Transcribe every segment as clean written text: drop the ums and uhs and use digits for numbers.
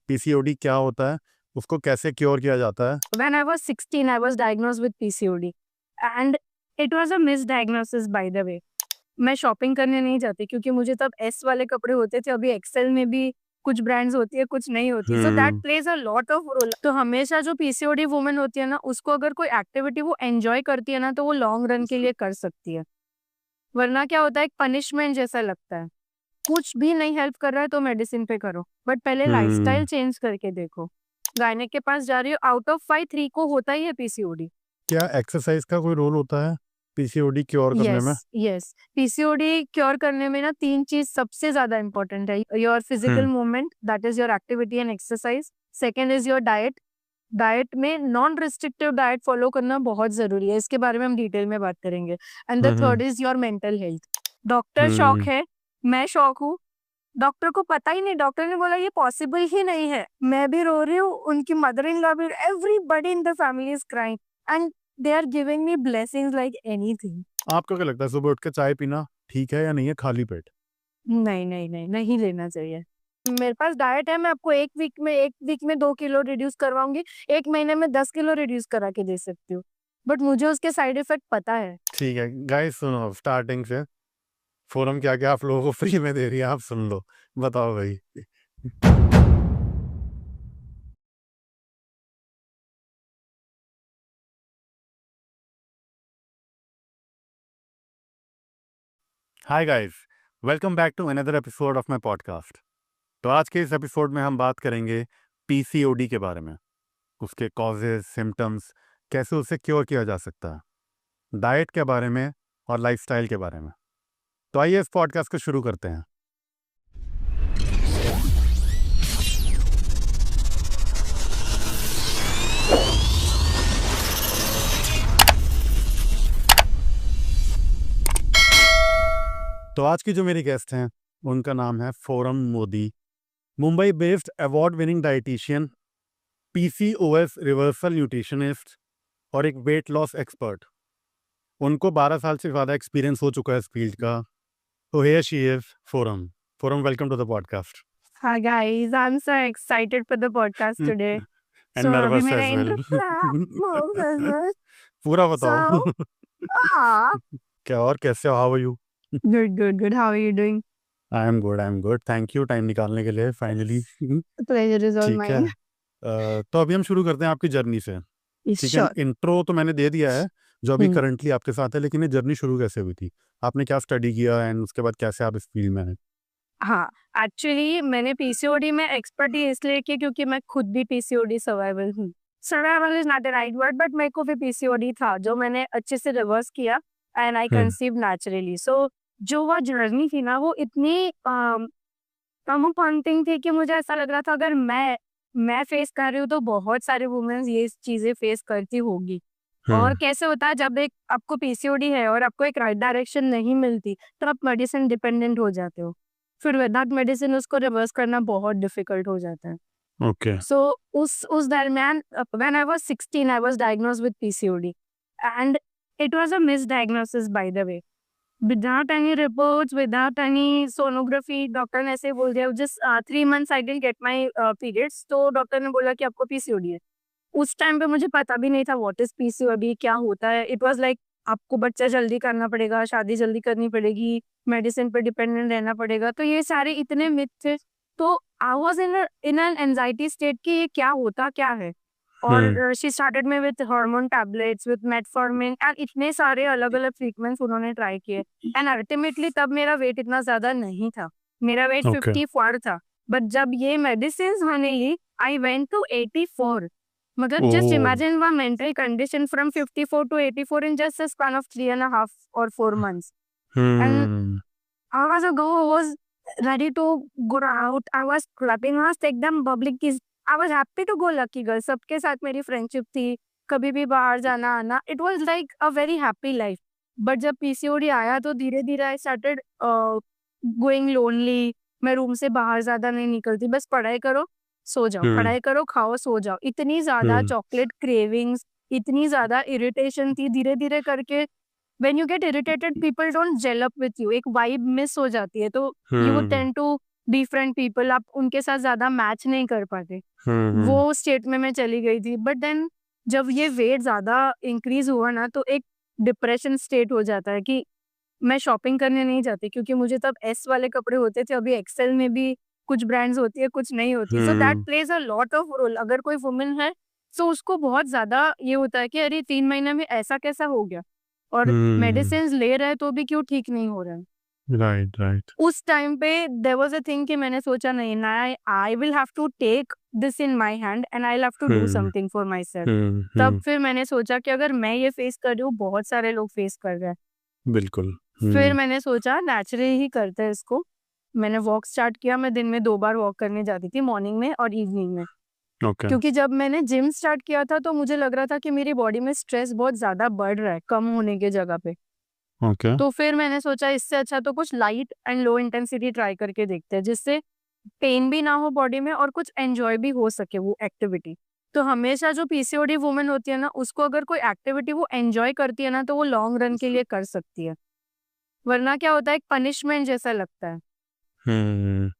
PCOD क्या होता है, उसको कैसे क्योर किया जाता है? When I was 16, I was diagnosed with PCOD and it was a misdiagnosis by the way. मैं शॉपिंग करने नहीं जाती क्योंकि मुझे तब एस वाले कपड़े होते थे, अभी एक्सेल में भी कुछ ब्रांड्स होती है, कुछ नहीं होती, so that plays a lot of role. तो हमेशा जो पीसीओडी वुमेन होती है ना, उसको अगर कोई एक्टिविटी वो एंजॉय करती है ना, तो वो लॉन्ग रन के लिए कर सकती है। वरना क्या होता है, एक पनिशमेंट जैसा लगता है। कुछ भी नहीं हेल्प कर रहा है तो मेडिसिन पे करो, बट पहले लाइफस्टाइल चेंज करके देखो। गायनेक के पास जा रही हो, आउट ऑफ 5 3 को होता ही है पीसीओडी। क्या एक्सरसाइज का कोई रोल होता है पीसीओडी क्योर करने में? यस, पीसीओडी क्योर करने में ना 3 चीज सबसे ज्यादा इंपॉर्टेंट है। Your physical movement, that is your activity and exercise. Second is your diet. Diet में नॉन रिस्ट्रिक्टिव डाइट फॉलो करना बहुत जरूरी है, इसके बारे में हम डिटेल में बात करेंगे। And the third is your mental health. Doctor shock है, मैं शॉक हूँ। डॉक्टर को पता ही नहीं, डॉक्टर ने बोला ये पॉसिबल ही नहीं है। मैं भी रो रही हूँ, उनकी मदर इन लॉ भी, everybody in the family is crying and they are giving me blessings like anything. आपको क्या लगता है सुबह उठ के चाय पीना ठीक है या नहीं है खाली पेट? नहीं नहीं नहीं, नहीं लेना चाहिए। मेरे पास डाइट है, मैं आपको एक वीक में 2 किलो रिड्यूस करवाऊंगी, 1 महीने में 10 किलो रिड्यूस करा के दे सकती हूँ, बट मुझे उसके साइड इफेक्ट पता है। ठीक है गाइस, सुनो स्टार्टिंग से फोरम क्या क्या आप लोगों को फ्री में दे रही है, आप सुन लो। बताओ भाई। Hi guys, welcome back to another episode of my podcast. तो आज के इस एपिसोड में हम बात करेंगे पीसीओडी के बारे में, उसके कॉजेज, सिम्टम्स, कैसे उसे क्योर किया जा सकता है, डाइट के बारे में और लाइफस्टाइल के बारे में। तो आइए इस पॉडकास्ट को शुरू करते हैं। तो आज की जो मेरी गेस्ट हैं उनका नाम है forum Modi, Mumbai based award winning dietitian, PCOS reversal nutritionist और एक वेट लॉस एक्सपर्ट। उनको 12 साल से ज़्यादा एक्सपीरियंस हो चुका है इस फील्ड का। तो here she is Foram. Foram, welcome to the podcast. Hi guys, I'm so excited for the podcast today. And So अभी नर्वस मेरा एज वेल। intro पूरा बताओ। ah, क्या और कैसे हो? How are you? good. How are you doing? I am good, thank you time निकालने के लिए फाइनली। Pleasure is all ठीक है। mine. तो अभी हम शुरू करते हैं आपकी जर्नी से। ठीक है, Sure. इंट्रो तो मैंने दे दिया है जो अभी हम्म। करंटली आपके साथ है, लेकिन ये जर्नी शुरू कैसे हुई थी? आपने क्या स्टडी किया एंड उसके बाद कैसे आप इस फील्ड में आए? हाँ, एक्चुअली मैंने पीसीओडी में एक्सपर्टी इसलिए की क्योंकि मैं खुद भी पीसीओडी सर्वाइवल हूँ। Survival is not the right word, but मेरे को भी पीसीओडी था जो मैंने अच्छे से रिवर्स किया एंड आई कंसीव नेचुरली। सो जो वो जर्नी थी ना, वो इतनी कॉन्फर्टिंग थी कि मुझे ऐसा लग रहा था अगर मैं फेस कर रही हूँ तो बहुत सारे वुमेन्स ये चीजें फेस करती होगी। और कैसे होता है, जब एक आपको पीसीओडी है और आपको एक राइट डायरेक्शन नहीं मिलती तो आप मेडिसिन डिपेंडेंट हो जाते हो, फिर विदाउट मेडिसिन उसको रिवर्स करना बहुत डिफिकल्ट हो जाता है। ओके। सो उस दरमियान when I was 16 I was diagnosed with PCOD and it was a misdiagnosis by the way. Without any reports, without any sonography, doctor ने ऐसे बोल दिया just 3 months I didn't get my periods, तो doctor ने बोला कि आपको PCOD है। उस टाइम पे मुझे पता भी नहीं था व्हाट इज पीसीओडी, क्या होता है। इट वाज लाइक आपको बच्चा जल्दी करना पड़ेगा, शादी जल्दी करनी पड़ेगी, मेडिसिन पे डिपेंडेंट रहना पड़ेगा, तो ये सारे इतने मिथ थे। तो I was in an anxiety state कि ये क्या होता क्या है। और शी स्टार्टेड में with hormone tablets, with metformin and इतने सारे अलग अलग ट्रीटमेंट्स उन्होंने ट्राई किए एंड अल्टीमेटली तब मेरा वेट इतना ज्यादा नहीं था, मेरा वेट 54 था। बट जब ये मेडिसिन मैंने ली आई वेंट टू 84। मतलब just imagine my mental condition from 54 to 84 in just a span of 3.5 or 4 months. And I was ready to go out. I was clapping, I was एकदम public की, I was happy to go lucky girl. सबके साथ मेरी friendship थी, कभी भी बाहर जाना आना, it was like a very happy life. But जब पीसीओडी आया तो धीरे धीरे I started going lonely. मैं रूम से बाहर ज्यादा नहीं निकलती, बस पढ़ाई करो सो जाओ, पढ़ाई करो खाओ सो जाओ। इतनी ज्यादा चॉकलेट क्रेविंग्स, इतनी ज्यादा इरिटेशन थी। धीरे धीरे करके when you get irritated people don't gel up with you, एक वाइब मिस हो जाती है, तो you would tend to different people, आप उनके साथ ज़्यादा मैच नहीं कर पाते, हम्म वो स्टेट में मैं चली गई थी। बट देन जब ये वेट ज़्यादा इंक्रीज़ हुआ ना, तो एक डिप्रेशन स्टेट हो जाता है कि मैं शॉपिंग करने नहीं जाती, क्योंकि मुझे तब एस वाले कपड़े होते थे, अभी एक्सेल में भी कुछ ब्रांड्स होती है, कुछ नहीं होती। So that hmm plays a lot of role. अगर कोई वुमन है, तो उसको बहुत ज़्यादा ये होता है कि अरे 3 महीने में ऐसा कैसा हो गया, और हम्म मेडिसिन्स ले रहे हैं तो भी क्यों ठीक नहीं हो रहा है। राइट राइट उस टाइम पे देयर वाज़ अ थिंग कि मैंने सोचा नहीं ना, I will have to take this in my hand and I will have to do hmm something for myself. तब फिर मैंने सोचा कि अगर मैं ये फेस कर रही हूँ, बहुत सारे लोग फेस कर रहे हैं। बिल्कुल फिर मैंने सोचा नेचुरली ही करते हैं इसको। मैंने वॉक स्टार्ट किया। मैं दिन में 2 बार वॉक करने जाती थी, मॉर्निंग में और इवनिंग में। ओके क्योंकि जब मैंने जिम स्टार्ट किया था, तो मुझे लग रहा था कि मेरी बॉडी में स्ट्रेस बहुत ज़्यादा बढ़ रहा है, कम होने की जगह पे। ओके तो फिर मैंने सोचा इससे अच्छा तो कुछ light and low intensity try करके देखते हैं, जिससे पेन भी ना हो बॉडी में और कुछ एन्जॉय भी हो सके वो एक्टिविटी। तो हमेशा जो पीसीओडी वुमन होती है ना, उसको अगर कोई एक्टिविटी वो एन्जॉय करती है ना, तो वो लॉन्ग रन के लिए कर सकती है। वरना क्या होता है, एक पनिशमेंट जैसा लगता है। हम्म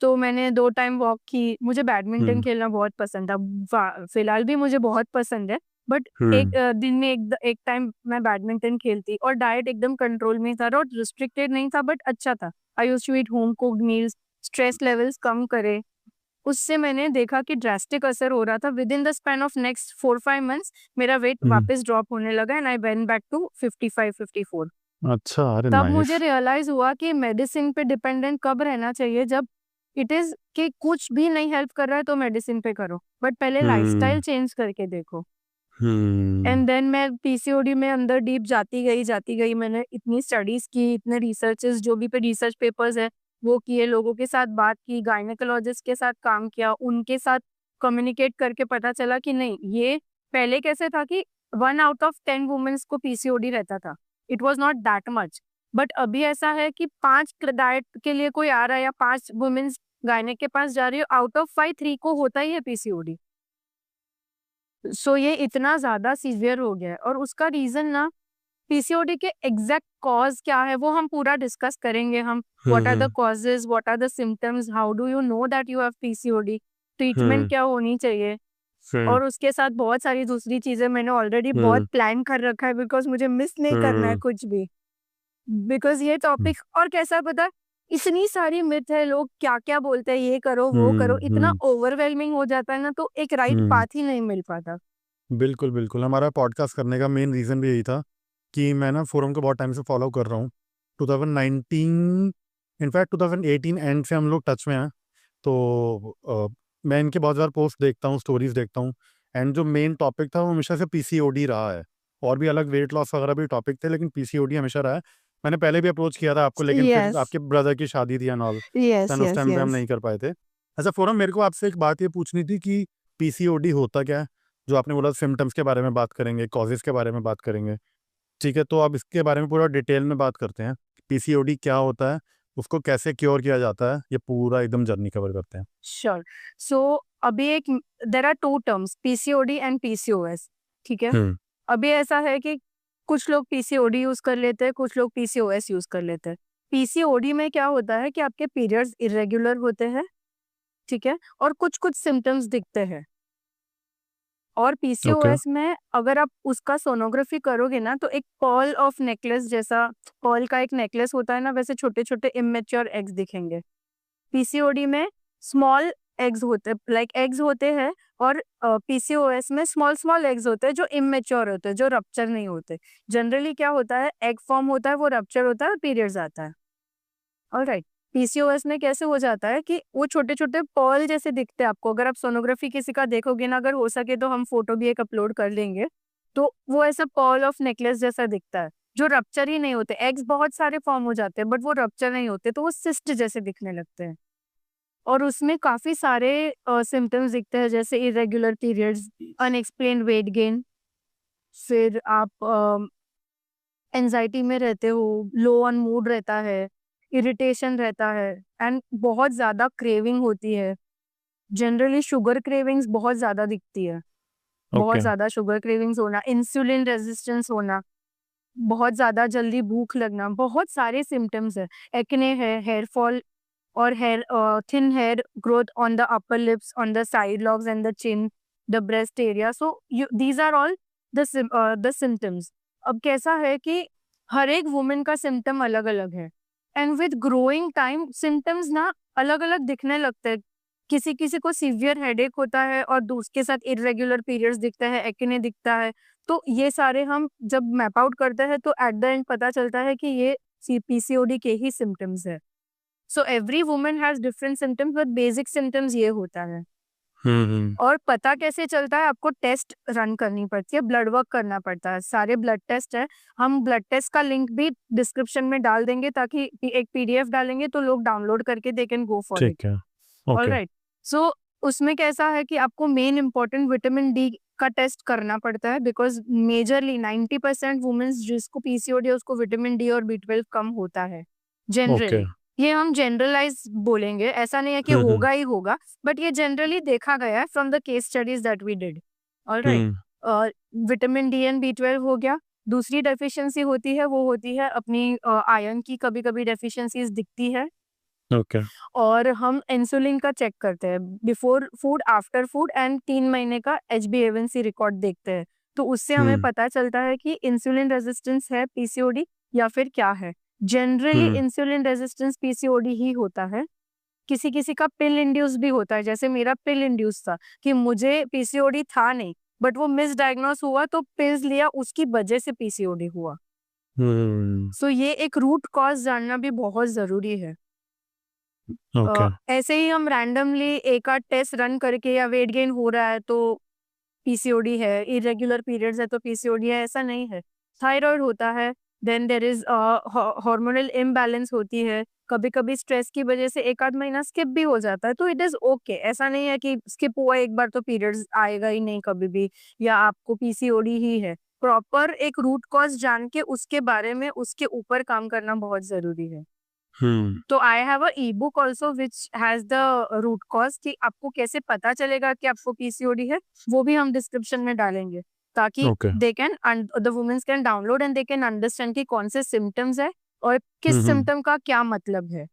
तो मैंने 2 टाइम वॉक की। मुझे बैडमिंटन हम्म खेलना बहुत पसंद था। फिलहाल भी मुझे बहुत पसंद है। बट हम्म दिन में एक टाइम मैं बैडमिंटन खेलती, और डाइट एकदम कंट्रोल में था और रिस्ट्रिक्टेड नहीं था, बट अच्छा था। I used to eat home cooked meals, stress levels कम करे। उससे मैंने देखा कि ड्रास्टिक असर हो रहा था। Within the span of next 4-5 months मेरा वेट हम्म वापस ड्रॉप होने लगा and I went back to 55-54। अच्छा अरे तब मुझे नाइस रियलाइज हुआ कि मेडिसिन पे डिपेंडेंट कब रहना चाहिए, जब इट इज कि कुछ भी नहीं हेल्प कर रहा है तो मेडिसिन पे करो, बट पहले हम्म लाइफस्टाइल चेंज करके देखो। हम्म एंड देन मैं पीसीओडी में अंदर डीप जाती गई। मैंने इतनी स्टडीज की, इतने रिसर्चेस जो भी पे रिसर्च पेपर्स है वो किए, लोगों के साथ बात की, गायनेकोलॉजिस्ट के साथ काम किया, उनके साथ कम्युनिकेट करके पता चला कि नहीं, ये पहले कैसे था कि 1 आउट ऑफ 10 वुमेन्स को पीसीओडी रहता था। It was not that much. But अभी ऐसा है कि 5 डाइट के लिए कोई आ रहा है या 5 वुमेन्स गायनेक के पास जा रही हो, आउट ऑफ 5 3 को होता ही है पीसीओडी। सो ये इतना ज़्यादा सीवियर हो गया है, और उसका रीज़न ना, पीसीओडी के एग्जैक्ट कॉज क्या है वो हम पूरा डिस्कस करेंगे। हम what are the hmm causes, what are the symptoms, how do you know that you have PCOD, treatment hmm क्या होनी चाहिए, हम्म और उसके साथ बहुत सारी दूसरी चीज़ें मैंने ऑलरेडी बहुत हम्म प्लान कर रखा है, बिकॉज़ मुझे मिस नहीं करना है हम्म कुछ भी। बिकॉज़ ये टॉपिक, और कैसा पता है, इतनी सारी मिथ है, लोग क्या-क्या बोलते हैं, ये करो, वो करो, इतना हम्म ओवरवेलमिंग हो जाता है ना, तो एक राइट हम्म पाथ ही नहीं मिल पाता। बिल्कुल बिल्कुल हमारा पॉडकास्ट करने का मेन रीज़न भी यही था कि मैं ना फोरम को बहुत टाइम से फॉलो कर रहा हूँ। 2019 इनफैक्ट 2018 एंड से हम लोग टच में हैं। तो मैं इनके बहुत ज़्यादा पोस्ट देखता हूँ, स्टोरीज देखता हूँ। एंड जो मेन टॉपिक था वो हमेशा से पीसीओडी रहा है। और भी अलग वेट लॉस वगैरह भी टॉपिक थे, लेकिन पीसीओडी हमेशा रहा है। मैंने पहले भी अप्रोच किया था आपको, लेकिन फिर यस, आपके ब्रदर की शादी थी एंड ऑल, यस, दैन उस यस, टाइम पे हम यस। नहीं कर पाए थे। अच्छा फोरम, मेरे को आपसे एक बात ये पूछनी थी कि पीसीओडी होता क्या है? जो आपने बोला सिम्टम्स के बारे में बात करेंगे, कॉजेज के बारे में बात करेंगे, ठीक है, तो अब इसके बारे में पूरा डिटेल में बात करते हैं। पीसीओडी क्या होता है, उसको कैसे क्योर किया जाता है, ये पूरा एकदम जर्नी कवर करते हैं। श्योर। सो अभी एक, there are 2 terms, PCOD and PCOS, ठीक है? हम्म अभी ऐसा है कि कुछ लोग पीसीओडी यूज़ कर लेते हैं, कुछ लोग पीसीओएस यूज़ कर लेते हैं। पीसीओडी में क्या होता है कि आपके पीरियड्स इर्रेगुलर होते हैं, ठीक है? और कुछ-कुछ सिम्पटम्स दिखते हैं। और ओके पीसीओएस में अगर आप उसका सोनोग्राफी करोगे ना, तो एक पर्ल ऑफ नेकलेस जैसा, पर्ल का एक नेकलेस होता है ना, वैसे छोटे-छोटे इमैच्योर एग्स दिखेंगे। पीसीओडी में स्मॉल एग्स होते हैं, लाइक एग्स होते हैं, और पीसीओएस में स्मॉल स्मॉल एग्स होते हैं जो इमेच्योर होते हैं, जो रप्चर नहीं होते। जनरली क्या होता है, एग फॉर्म होता है, वो रप्चर होता है और पीरियड्स आता है। ऑलराइट। पीसीओएस में कैसे हो जाता है कि वो छोटे-छोटे पर्ल जैसे दिखते हैं आपको। अगर आप सोनोग्राफी किसी का देखोगे ना, अगर हो सके तो हम फोटो भी एक अपलोड कर देंगे। तो वो ऐसा पर्ल ऑफ नेकलेस जैसा दिखता है, जो रप्चर ही नहीं होते। एग्स बहुत सारे फॉर्म हो जाते हैं, बट वो रप्चर नहीं होते, तो वो सिस्ट जैसे दिखने लगते हैं। और उसमें काफ़ी सारे सिम्पटम्स दिखते हैं, जैसे irregular periods, unexplained weight gain, फिर आप एंजाइटी में रहते हो, लो ऑन मूड रहता है, इरिटेशन रहता है, एंड बहुत ज़्यादा क्रेविंग होती है। जनरली शुगर क्रेविंग्स बहुत ज़्यादा दिखती है। बहुत ओके ज़्यादा शुगर क्रेविंग्स होना, इंसुलिन रेजिस्टेंस होना, बहुत ज़्यादा जल्दी भूख लगना, बहुत सारे सिम्पटम्स हैं। एक्ने है, हेयर फॉल और hair thin hair growth on the upper lips, on the side lobes and the chin, the breast area. So these are all the symptoms. अब कैसा है कि हर एक वुमेन का सिम्टम अलग अलग है, and with growing time symptoms ना अलग अलग दिखने लगते हैं. किसी किसी को सीवियर हेडेक होता है और उसके साथ इरेगुलर पीरियड्स दिखता है, एक्ने दिखता है. तो ये सारे हम जब मैप आउट करते हैं तो एट द एंड पता चलता है कि ये पीसीओडी के ही सिम्टम्स है. So every woman has different symptoms, but basic symptoms ये होता है. और पता कैसे चलता है? आपको टेस्ट रन करनी पड़ती है, ब्लड वर्क करना पड़ता है. सारे ब्लड टेस्ट है. हम ब्लड टेस्ट का लिंक भी डिस्क्रिप्शन में डाल देंगे, ताकि एक पीडीएफ डालेंगे तो लोग डाउनलोड करके they can go for it. ठीक है. ऑलराइट. सो उसमें कैसा है कि आपको मेन इंपॉर्टेंट विटामिन डी का टेस्ट करना पड़ता है, बिकॉज मेजरली 90% वुमेन्स जिसको पीसीओडी है उसको विटामिन डी और बी12 कम होता है जनरली. ये हम जनरलाइज बोलेंगे, ऐसा नहीं है कि होगा ही होगा, बट ये जनरली देखा गया है from the case studies that we did. Alright. Vitamin D and बी12 हो गया. दूसरी डेफिशिएंसी होती है, वो होती है अपनी आयरन की. कभी कभी डेफिशिएंसीज दिखती है. ओके. और हम इंसुलिन का चेक करते हैं before food, after food, and 3 महीने का HbA1c रिकॉर्ड देखते हैं. तो उससे हमें पता चलता है कि इंसुलिन रेजिस्टेंस है पीसीओडी या फिर क्या है. जनरली इंसुलिन रेजिस्टेंस पीसीओडी ही होता है. किसी किसी का पिल इंड्यूस भी होता है, जैसे मेरा पिल इंड्यूस था कि मुझे पीसीओडी था नहीं, बट वो मिसडायग्नोस हुआ तो पिल्स लिया, उसकी वजह से पीसीओडी हुआ. सो ये एक रूट कॉज जानना भी बहुत जरूरी है. ऐसे ही हम रैंडमली एक आध टेस्ट रन करके या वेट गेन हो रहा है तो पीसीओडी है, इरेगुलर पीरियड्स है तो पीसीओडी है, ऐसा नहीं है. थायराइड होता है, then there is hormonal imbalance होती है. कभी कभी स्ट्रेस की वजह से एक आध महीना स्किप भी हो जाता है, तो इट इज ओके. ऐसा नहीं है कि स्किप हुआ एक बार तो पीरियड्स आएगा ही नहीं कभी भी, या आपको पीसीओडी ही है. प्रॉपर एक रूट कॉज जान के उसके बारे में उसके ऊपर काम करना बहुत जरूरी है. तो I have a e book also which has the root cause, कि आपको कैसे पता चलेगा कि आपको पीसीओडी है, वो भी हम डिस्क्रिप्शन में डालेंगे, ताकि they can the womens can download and they can understand कि कौन से सिम्टम्स है और किस सिम्टम का क्या मतलब है.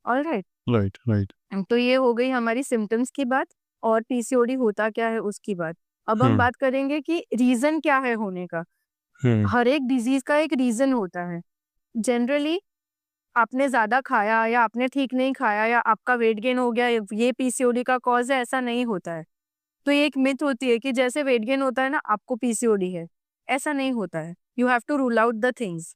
ऑलराइट. राइट. तो ये हो गई हमारी सिम्टम्स की बात, और पीसीओडी होता क्या है उसकी बात. अब हम बात करेंगे कि रीजन क्या है होने का. हर एक डिजीज का एक रीजन होता है. जनरली आपने ज्यादा खाया या आपने ठीक नहीं खाया या आपका वेट गेन हो गया, ये पीसीओडी का कॉज है, ऐसा नहीं होता है. तो ये एक मिथ होती है कि जैसे वेट गेन होता है ना आपको पीसीओडी है, ऐसा नहीं होता है. You have to rule out the things.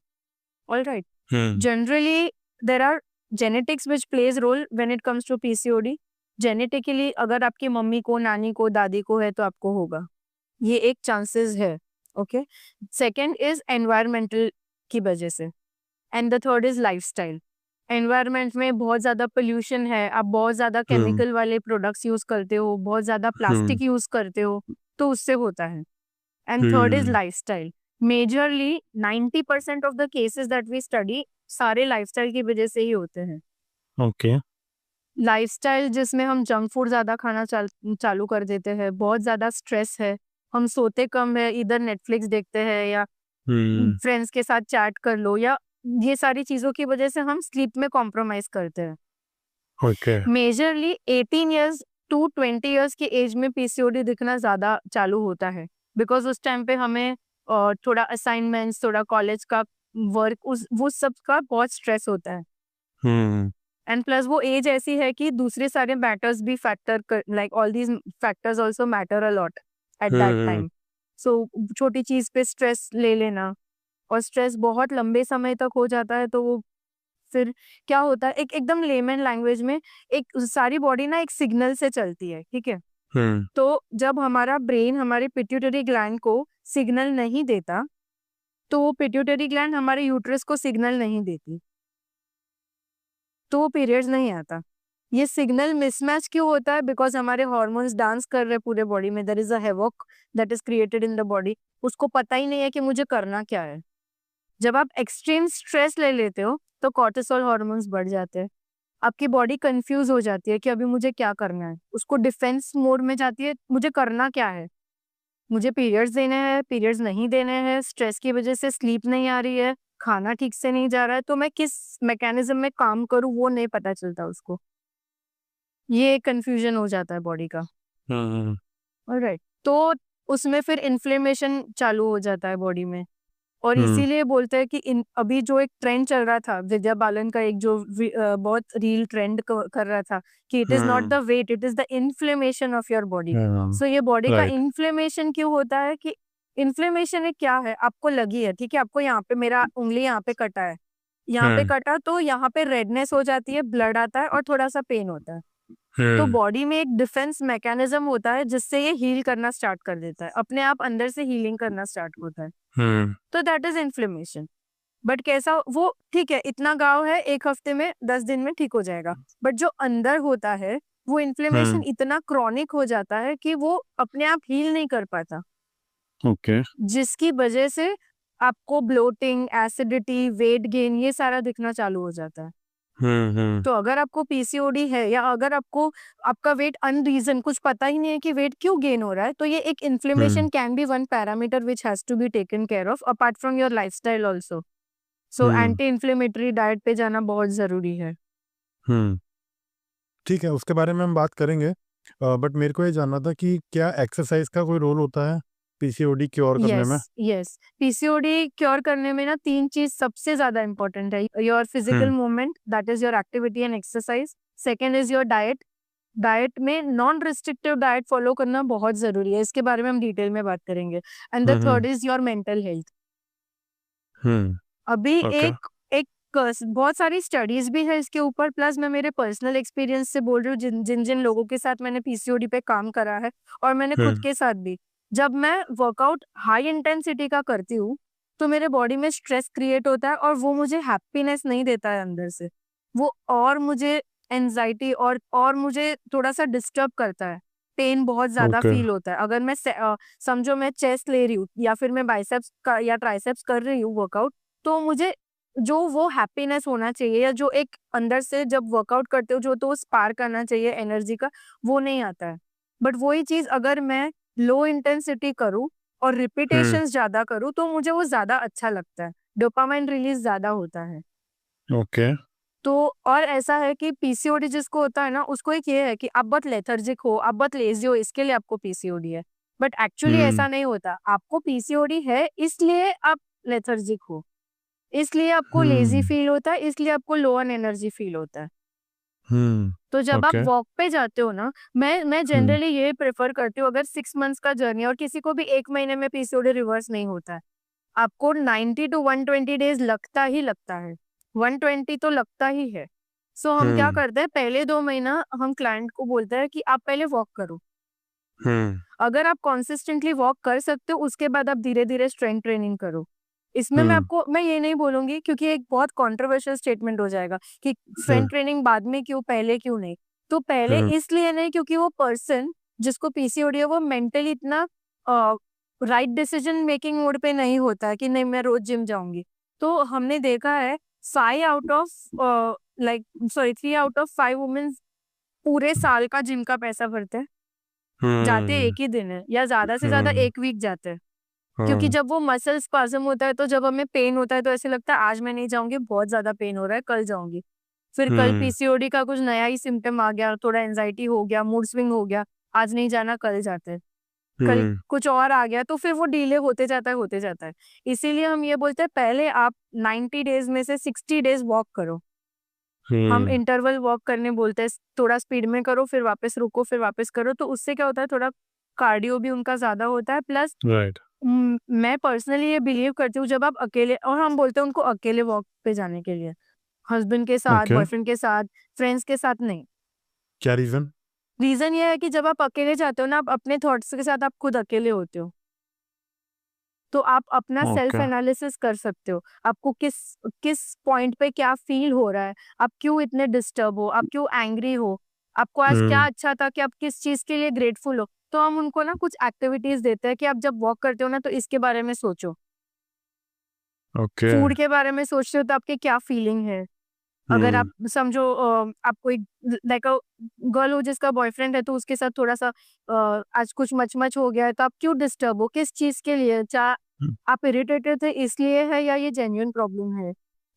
Alright. Generally there are genetics which plays role when it comes to PCOD. Genetically अगर आपकी मम्मी को, नानी को, दादी को है तो आपको होगा, ये एक चांसेस है. ओके. सेकेंड इज एनवायरमेंटल की वजह से, and the third is lifestyle. Environment में बहुत ज्यादा पोल्यूशन है, आप बहुत ज्यादा केमिकल वाले प्रोडक्ट्स यूज करते हो, बहुत ज्यादा प्लास्टिक यूज करते हो, तो उससे होता है. And third is lifestyle. Majorly 90% of the cases that we study सारे लाइफस्टाइल की वजह से ही होते हैं. ओके. लाइफस्टाइल जिसमें हम जंक फूड ज्यादा खाना चालू कर देते हैं, बहुत ज्यादा स्ट्रेस है, हम सोते कम है, इधर नेटफ्लिक्स देखते हैं या फ्रेंड्स के साथ चैट कर लो, या ये सारी चीजों की वजह से हम स्लीप में कॉम्प्रोमाइज करते हैं. मेजरली 18 इयर्स टू 20 इयर्स की एज में पीसीओडी दिखना ज्यादा चालू होता है, बिकॉज उस टाइम पे हमें थोड़ा असाइनमेंट्स, थोड़ा कॉलेज का वर्क, वो सब का बहुत स्ट्रेस होता है. एंड प्लस वो एज ऐसी है कि दूसरे सारे मैटर्स भी factor, like all these factors also matter a lot at that time. So छोटी चीज पे स्ट्रेस ले लेना, और स्ट्रेस बहुत लंबे समय तक हो जाता है, तो वो फिर क्या होता है, एकदम लेमन लैंग्वेज में, एक सारी बॉडी ना एक सिग्नल से चलती है. ठीक है. तो जब हमारा ब्रेन हमारे पिट्यूटरी ग्लैंड को सिग्नल नहीं देता, तो वो पिट्यूटरी ग्लैंड हमारे यूट्रस को सिग्नल नहीं देती, तो वो पीरियड्स नहीं आता. ये सिग्नल मिसमैच क्यों होता है? बिकॉज हमारे हार्मोन्स डांस कर रहे पूरे बॉडी में. There is a havoc that is created in the body. उसको पता ही नहीं है कि मुझे करना क्या है. जब आप एक्सट्रीम स्ट्रेस ले लेते हो तो कॉर्टिसोल हार्मोन्स बढ़ जाते हैं, आपकी बॉडी कंफ्यूज हो जाती है कि अभी मुझे क्या करना है. उसको डिफेंस मोड में जाती है, मुझे करना क्या है, मुझे पीरियड्स देने हैं, पीरियड्स नहीं देने हैं, स्ट्रेस की वजह से स्लीप नहीं आ रही है, खाना ठीक से नहीं जा रहा है तो मैं किस मैकेनिज्म में काम करूँ वो नहीं पता चलता उसको, ये कंफ्यूजन हो जाता है बॉडी का। ऑलराइट, तो उसमें फिर इन्फ्लेमेशन चालू हो जाता है बॉडी में। और इसीलिए बोलते हैं कि अभी जो एक ट्रेंड चल रहा था, विद्या बालन का एक जो बहुत रील ट्रेंड कर रहा था कि it is not the weight, it is the inflammation of your body. So ये बॉडी का इन्फ्लेमेशन क्यों होता है कि इन्फ्लेमेशन क्या है, आपको लगी है, ठीक है, आपको यहाँ पे मेरा उंगली यहाँ पे कटा है, यहाँ पे कटा तो यहाँ पे रेडनेस हो जाती है, ब्लड आता है और थोड़ा सा पेन होता है। तो बॉडी में एक डिफेंस मैकेनिज्म होता है जिससे ये हील करना स्टार्ट कर देता है, अपने आप अंदर से हीलिंग करना स्टार्ट होता है। तो दैट इज इन्फ्लेमेशन। बट कैसा वो, ठीक है, इतना घाव है, 1 हफ्ते में 10 दिन में ठीक हो जाएगा, बट जो अंदर होता है वो इन्फ्लेमेशन इतना क्रॉनिक हो जाता है कि वो अपने आप हील नहीं कर पाता। जिसकी वजह से आपको ब्लोटिंग, एसिडिटी, वेट गेन ये सारा दिखना चालू हो जाता है। तो अगर आपको पीसीओडी है या अगर आपको आपका वेट अनरीजन कुछ पता ही नहीं है कि वेट क्यों गेन हो रहा है, तो ये एक inflammation can be one parameter which has to be taken care of apart from your lifestyle also. So anti inflammatory diet पे जाना बहुत जरूरी है। ठीक है, उसके बारे में हम बात करेंगे, बट मेरे को ये जानना था कि क्या एक्सरसाइज का कोई रोल होता है पीसीओडी क्योर करने में? यस, पीसीओडी क्योर करने में ना 3 चीज सबसे ज्यादा इंपॉर्टेंट है। Your physical movement, that is your activity and exercise. Second is your diet. Diet में नॉन रिस्ट्रिक्टिव डाइट फॉलो करना बहुत जरूरी है, इसके बारे में हम डिटेल में बात करेंगे। And the third is your mental health. अभी एक बहुत सारी स्टडीज भी है इसके ऊपर, प्लस मैं मेरे पर्सनल एक्सपीरियंस से बोल रही हूँ, जिन जिन लोगों के साथ मैंने पीसीओडी पे काम करा है और मैंने खुद के साथ भी। जब मैं वर्कआउट हाई इंटेंसिटी का करती हूँ तो मेरे बॉडी में स्ट्रेस क्रिएट होता है और वो मुझे हैप्पीनेस नहीं देता है अंदर से, वो और मुझे एंजाइटी और मुझे थोड़ा सा डिस्टर्ब करता है। पेन बहुत ज्यादा फील होता है। अगर मैं समझो मैं चेस्ट ले रही हूँ या फिर मैं बाइसेप्स या ट्राइसेप्स कर रही हूँ वर्कआउट, तो मुझे जो वो हैप्पीनेस होना चाहिए या जो एक अंदर से जब वर्कआउट करते हो जो तो स्पार्क करना चाहिए एनर्जी का, वो नहीं आता है। बट वही चीज अगर मैं लो इंटेंसिटी करूँ और रिपीटेशंस ज्यादा करूँ तो मुझे वो ज्यादा अच्छा लगता है, डोपामाइन रिलीज ज्यादा होता है। तो और ऐसा है कि पीसीओडी जिसको होता है ना, उसको एक ये है कि आप बहुत लेथर्जिक हो, आप बहुत लेजी हो, इसके लिए आपको पीसीओडी है। बट एक्चुअली ऐसा नहीं होता, आपको पीसीओडी है इसलिए आप लेथर्जिक हो, इसलिए आपको लेजी फील होता है, इसलिए आपको लो ऑन एनर्जी फील होता है। तो जब आप वॉक पे जाते हो ना, मैं जनरली ये प्रेफर करती हूँ, अगर 6 मंथ्स का जर्नी और किसी को भी 1 महीने में पीसीओडी रिवर्स नहीं होता है, आपको 90 to 120 डेज लगता ही लगता है, 120 तो लगता ही है। सो हम क्या करते हैं, पहले 2 महीना हम क्लाइंट को बोलते हैं कि आप पहले वॉक करो। अगर आप कॉन्सिस्टेंटली वॉक कर सकते हो उसके बाद आप धीरे धीरे स्ट्रेंथ ट्रेनिंग करो। इसमें मैं ये नहीं बोलूंगी क्योंकि एक बहुत कंट्रोवर्शियल स्टेटमेंट हो जाएगा कि स्ट्रेंथ ट्रेनिंग बाद में क्यों, पहले क्यों नहीं। तो पहले इसलिए नहीं क्योंकि वो पर्सन जिसको पीसीओडी है वो मेंटली इतना राइट डिसीजन मेकिंग मोड पे नहीं होता है कि नहीं मैं रोज जिम जाऊंगी। तो हमने देखा है 3 out of 5 वुमेन पूरे साल का जिम का पैसा भरते हैं, जाते एक ही दिन है या ज्यादा से ज्यादा 1 वीक जाते हैं। क्योंकि जब वो मसल स्पाज्म होता है तो जब हमें पेन होता है तो ऐसे लगता है आज मैं नहीं जाऊंगी, बहुत ज्यादा पेन हो रहा है, कल जाऊंगी। फिर कल पीसीओडी का कुछ नया ही सिम्टम आ गया, थोड़ा एंजाइटी हो गया, मूड स्विंग हो गया, आज नहीं जाना कल जाते हैं, कल कुछ और आ गया, तो फिर वो डिले होते जाता है। इसीलिए हम ये बोलते हैं पहले आप 90 डेज में से 60 डेज वॉक करो। हम इंटरवल वॉक करने बोलते हैं, थोड़ा स्पीड में करो, फिर वापस रुको, फिर वापस करो। तो उससे क्या होता है, थोड़ा कार्डियो भी उनका ज्यादा होता है। प्लस मैं पर्सनली ये बिलीव करती हूँ जब आप अकेले, और हम बोलते हैं उनको अकेले वॉक पे जाने के लिए, हस्बैंड के साथ, बॉयफ्रेंड के साथ, फ्रेंड्स के साथ नहीं। क्या रीजन ये है कि जब आप अकेले जाते हो ना, आप अपने थॉट्स के साथ आप खुद अकेले होते हो, तो आप अपना सेल्फ एनालिसिस कर सकते हो, आपको किस पॉइंट पे क्या फील हो रहा है, आप क्यों इतने डिस्टर्ब हो, आप क्यों एंग्री हो, आपको आज क्या अच्छा था, कि आप किस चीज के लिए ग्रेटफुल हो। तो हम उनको ना कुछ एक्टिविटीज देते हैं कि आप जब वॉक करते हो ना तो इसके बारे में सोचो, फूड के बारे में सोचते हो तो आपके क्या फीलिंग है। अगर आप समझो आप कोई लाइक गर्ल हो जिसका बॉयफ्रेंड है तो उसके साथ थोड़ा सा आज कुछ मच हो गया है तो आप क्यों डिस्टर्ब हो, किस चीज के लिए, आप इरिटेटेड थे इसलिए है या ये जेन्युइन प्रॉब्लम है?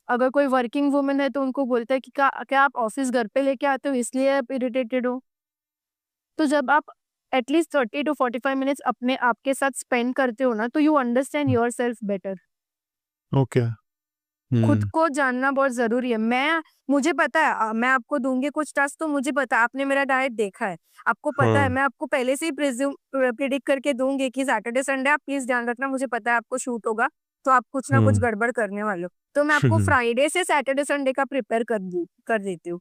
अगर कोई वर्किंग वुमन है तो उनको बोलता है कि क्या आप ऑफिस घर पे लेके आते हो इसलिए आप इरिटेटेड हो? तो जब आप एटलीस्ट 30 to 45 मिनट्स अपने आप के साथ स्पेंड करते हो ना, तो you understand yourself better. Okay. खुद को जानना बहुत ज़रूरी है। मुझे पता है, मैं आपको दूँगी कुछ टास्क, तो मुझे पता है, आपने मेरा डाइट देखा है। आपको पता है, हाँ। मैं आपको पहले से ही प्रिडिक्ट करके दूँगी कि सैटरडे संडे आप प्लीज़ ध्यान रखना, मुझे पता है आपको शूट होगा, तो आप कुछ ना कुछ गड़बड़ करने वाले हो। तो मैं आपको फ्राइडे से सैटरडे संडे का प्रिपेयर कर देती हूँ।